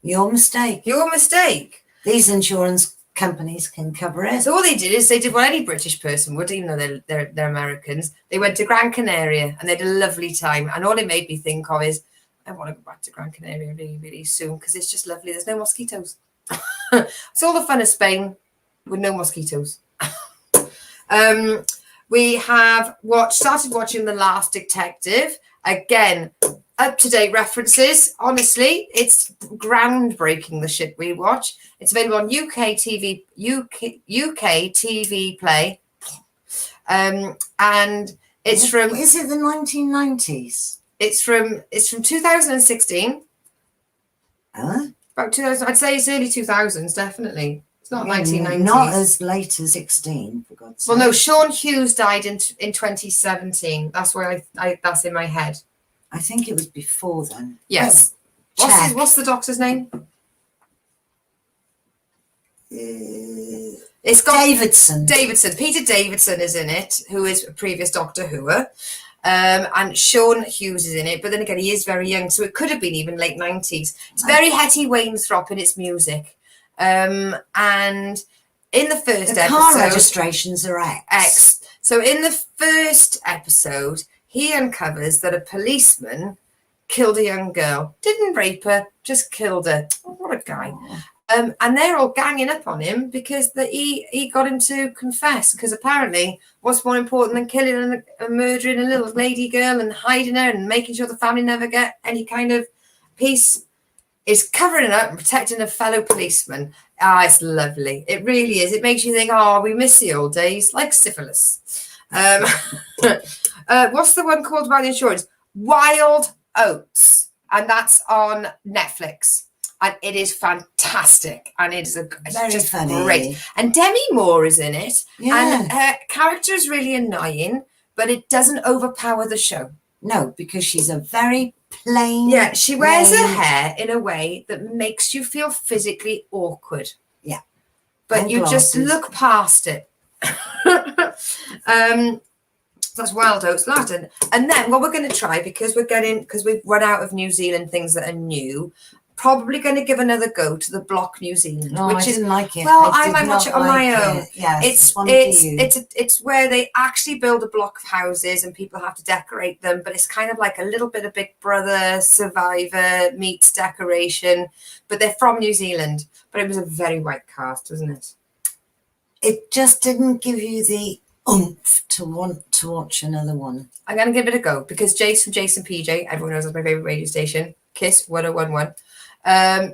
Your mistake. Your mistake. These insurance companies can cover it. So all they did is they did what any British person would, even though they're Americans. They went to Gran Canaria and they had a lovely time. And all it made me think of is, I want to go back to Gran Canaria really, really soon because it's just lovely. There's no mosquitoes. It's all the fun of Spain with no mosquitoes. We have started watching The Last Detective. Again, up-to-date references. Honestly, it's groundbreaking, the shit we watch. It's available on UK TV Play. And it's from... Is it the 1990s? It's from 2016. Huh? About 2000. I'd say it's early 2000s, definitely. It's not 1990s. Not as late as 16, for God's sake. Well, no, Sean Hughes died in 2017. That's where I that's in my head. I think it was before then. Yes. Oh, what's the doctor's name? It's got Davidson. Peter Davidson is in it, who is a previous Doctor Whoer. And Sean Hughes is in it, but then again, he is very young, so it could have been even late 90s. It's very Hetty Wainthropp in its music. And in the first episode... car registrations are X. So in the first episode, he uncovers that a policeman killed a young girl. Didn't rape her, just killed her. Oh, what a guy. And they're all ganging up on him because he got him to confess. Because apparently, what's more important than killing and murdering a little lady girl and hiding her and making sure the family never get any kind of peace is covering it up and protecting a fellow policeman. It's lovely. It really is. It makes you think, we miss the old days, like syphilis. What's the one called about the insurance? Wild Oats. And that's on Netflix. And it is fantastic. And it's Very just funny. Great. And Demi Moore is in it. Yeah. And her character is really annoying, but it doesn't overpower the show. No, because she's a very plain... Yeah, she wears her plain- hair in a way that makes you feel physically awkward. Yeah. But And you just glasses. look past it. That's Wild Oats Latin. And then what we're going to try, because we've run out of New Zealand things that are new, probably going to give another go to the Block New Zealand, No, which I is didn't like it. well, I did might watch not it on my like own. it. Yes, It's where they actually build a block of houses and people have to decorate them, but it's kind of like a little bit of Big Brother, Survivor meets decoration, but they're from New Zealand. But it was a very white cast, wasn't it? It just didn't give you the oomph to want to watch another one. I'm going to give it a go because Jason PJ, everyone knows that's my favorite radio station, Kiss 1011.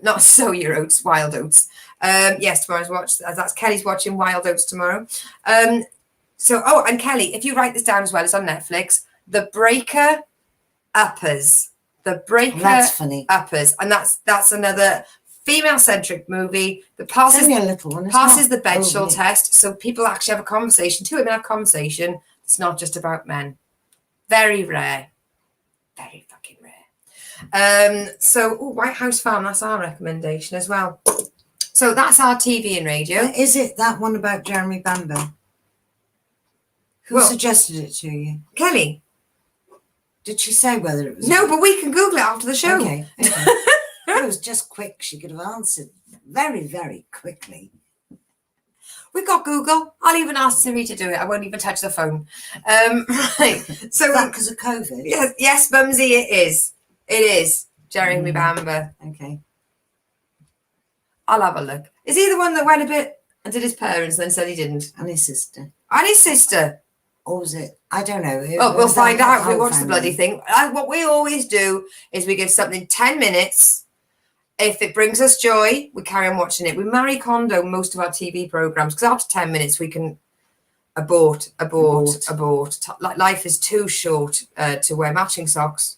Not So Your Oats, Wild Oats. Yes, tomorrow's watch. That's Kelly's watching Wild Oats tomorrow. And Kelly, if you write this down as well, it's on Netflix. The Breaker Uppers. The Breaker That's funny. Uppers. And that's another female-centric movie that passes Only a little one. It's passes not the Bedshall overly- test, so people actually have a conversation. Two women have a conversation. It's not just about men. Very rare. Very fucking rare. White House Farm, that's our recommendation as well. So that's our TV and radio. Is it that one about Jeremy Bamber? Who Well- suggested it to you? Kelly. Did she say whether it was... No, but we can Google it after the show. Okay. It was just quick. She could have answered very, very quickly. We've got Google. I'll even ask Siri to do it. I won't even touch the phone. Right. So Is that because of COVID? yes, Mumsy, it is. It is. Jeremy Bamber. Okay. I'll have a look. Is he the one that went a bit and did his parents and then said he didn't? And his sister. And his sister. Or was it? I don't know. Well, we'll find out if we whole watch the family. bloody thing. What we always do is we give something 10 minutes. If it brings us joy, we carry on watching it. We Marie Kondo most of our TV programs because after 10 minutes we can abort. Like, life is too short to wear matching socks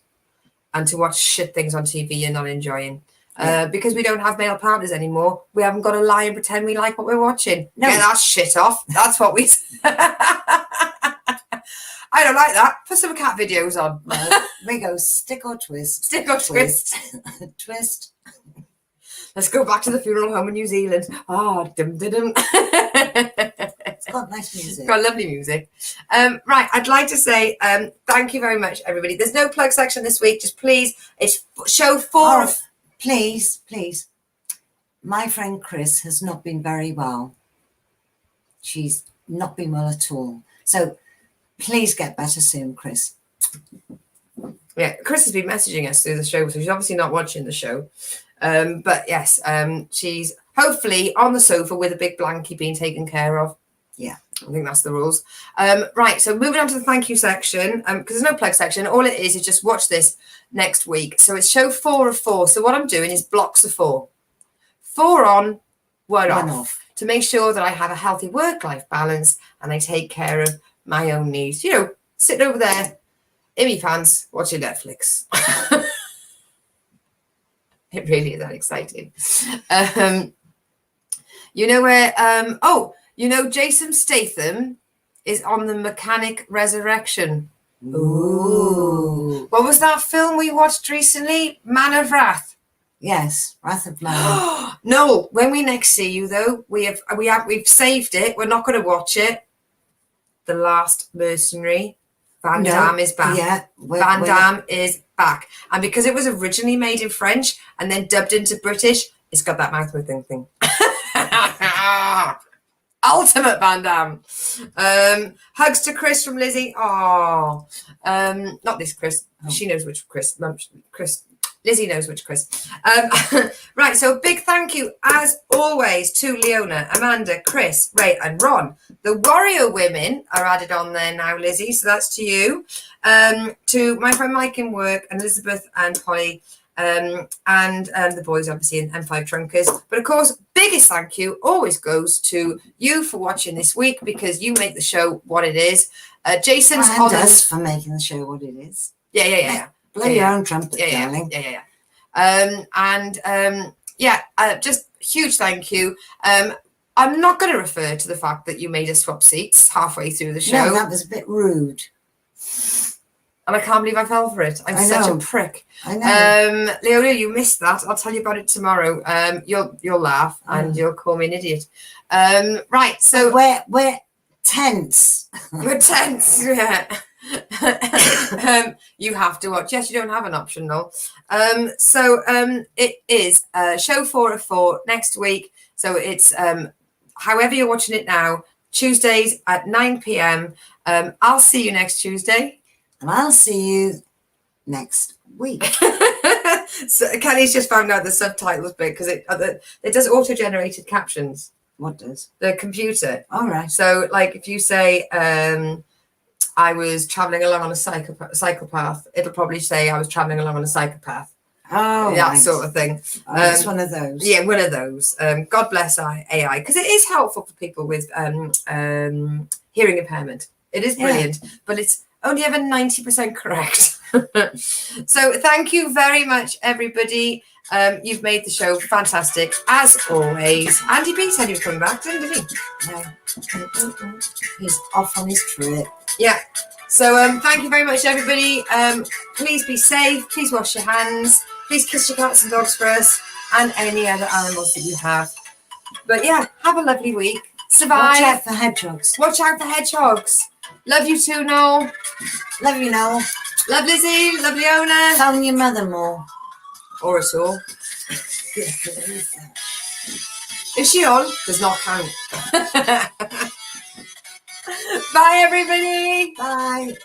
and to watch shit things on TV you're not enjoying. Because we don't have male partners anymore, we haven't got to lie and pretend we like what we're watching. No. Get that shit off. That's what we. I don't like that. Put some cat videos on. Well, we go stick or twist. Stick or twist. Twist. Let's go back to the funeral home in New Zealand. Dum dum dum. It's got nice music. Got lovely music. Right, I'd like to say thank you very much, everybody. There's no plug section this week. Just please, it's show 4 of. Please. My friend Chris has not been very well. She's not been well at all. So please get better soon, Chris. Yeah, Chris has been messaging us through the show, so she's obviously not watching the show. But yes, she's hopefully on the sofa with a big blankie being taken care of. Yeah. I think that's the rules. Right, so moving on to the thank you section, because there's no plug section. All it is just watch this next week. So it's show 4 of 4. So what I'm doing is blocks of 4. 4 on, 1 off. To make sure that I have a healthy work-life balance and I take care of my own needs. You know, sitting over there in my pants watching Netflix. It really is that exciting. You know where, Jason Statham is on the Mechanic Resurrection. Ooh. What was that film we watched recently? Man of Wrath. Yes, Wrath of Man. No, when we next see you though, we've saved it. We're not going to watch it. The Last Mercenary. Van Damme is back. Yeah, Van Damme is back. And because it was originally made in French and then dubbed into British, it's got that mouth moving thing. Ultimate Van Damme. Hugs to Chris from Lizzie. Oh, not this Chris. Oh. She knows which Chris. Chris. Lizzie knows which Chris. Right, so big thank you, as always, to Leona, Amanda, Chris, Ray, and Ron. The Warrior Women are added on there now, Lizzie, so that's to you. To my friend Mike in work, and Elizabeth and Polly, and the boys, obviously, and M5 Trunkers. But, of course, biggest thank you always goes to you for watching this week, because you make the show what it is. Jason's and us for making the show what it is. Yeah. Blow your own trumpet, darling. Just huge thank you. I'm not going to refer to the fact that you made us swap seats halfway through the show. No, that was a bit rude. And I can't believe I fell for it. I'm such a prick. I know. Leona, you missed that. I'll tell you about it tomorrow. You'll laugh and you'll call me an idiot. Right, so we're tense. We're tense, yeah. You have to watch. Yes, you don't have an option, no. It is show 4 of 4 next week. So it's however you're watching it now, Tuesdays at 9 p.m. I'll see you next Tuesday. And I'll see you next week. So Kelly's just found out the subtitles bit because it does auto-generated captions. What does? The computer. All right. So like if you say I was traveling along on a psychopath, it'll probably say I was traveling along on a psychopath. Oh, that right. sort of thing. It's one of those. Yeah, one of those. God bless AI, because it is helpful for people with hearing impairment. It is brilliant, but it's only ever 90% correct. So thank you very much, everybody. You've made the show fantastic, as always. Andy B said he was coming back, didn't he? No. He's off on his trip. Yeah. So thank you very much, everybody. Please be safe. Please wash your hands. Please kiss your cats and dogs for us and any other animals that you have. But yeah, have a lovely week. Survive. Watch out for hedgehogs. Watch out for hedgehogs. Love you too, Noel. Love you, Noel. Love Lizzie. Love Leona. Tell your mother more. Or us all. Is she on? Does not count. Bye, everybody. Bye.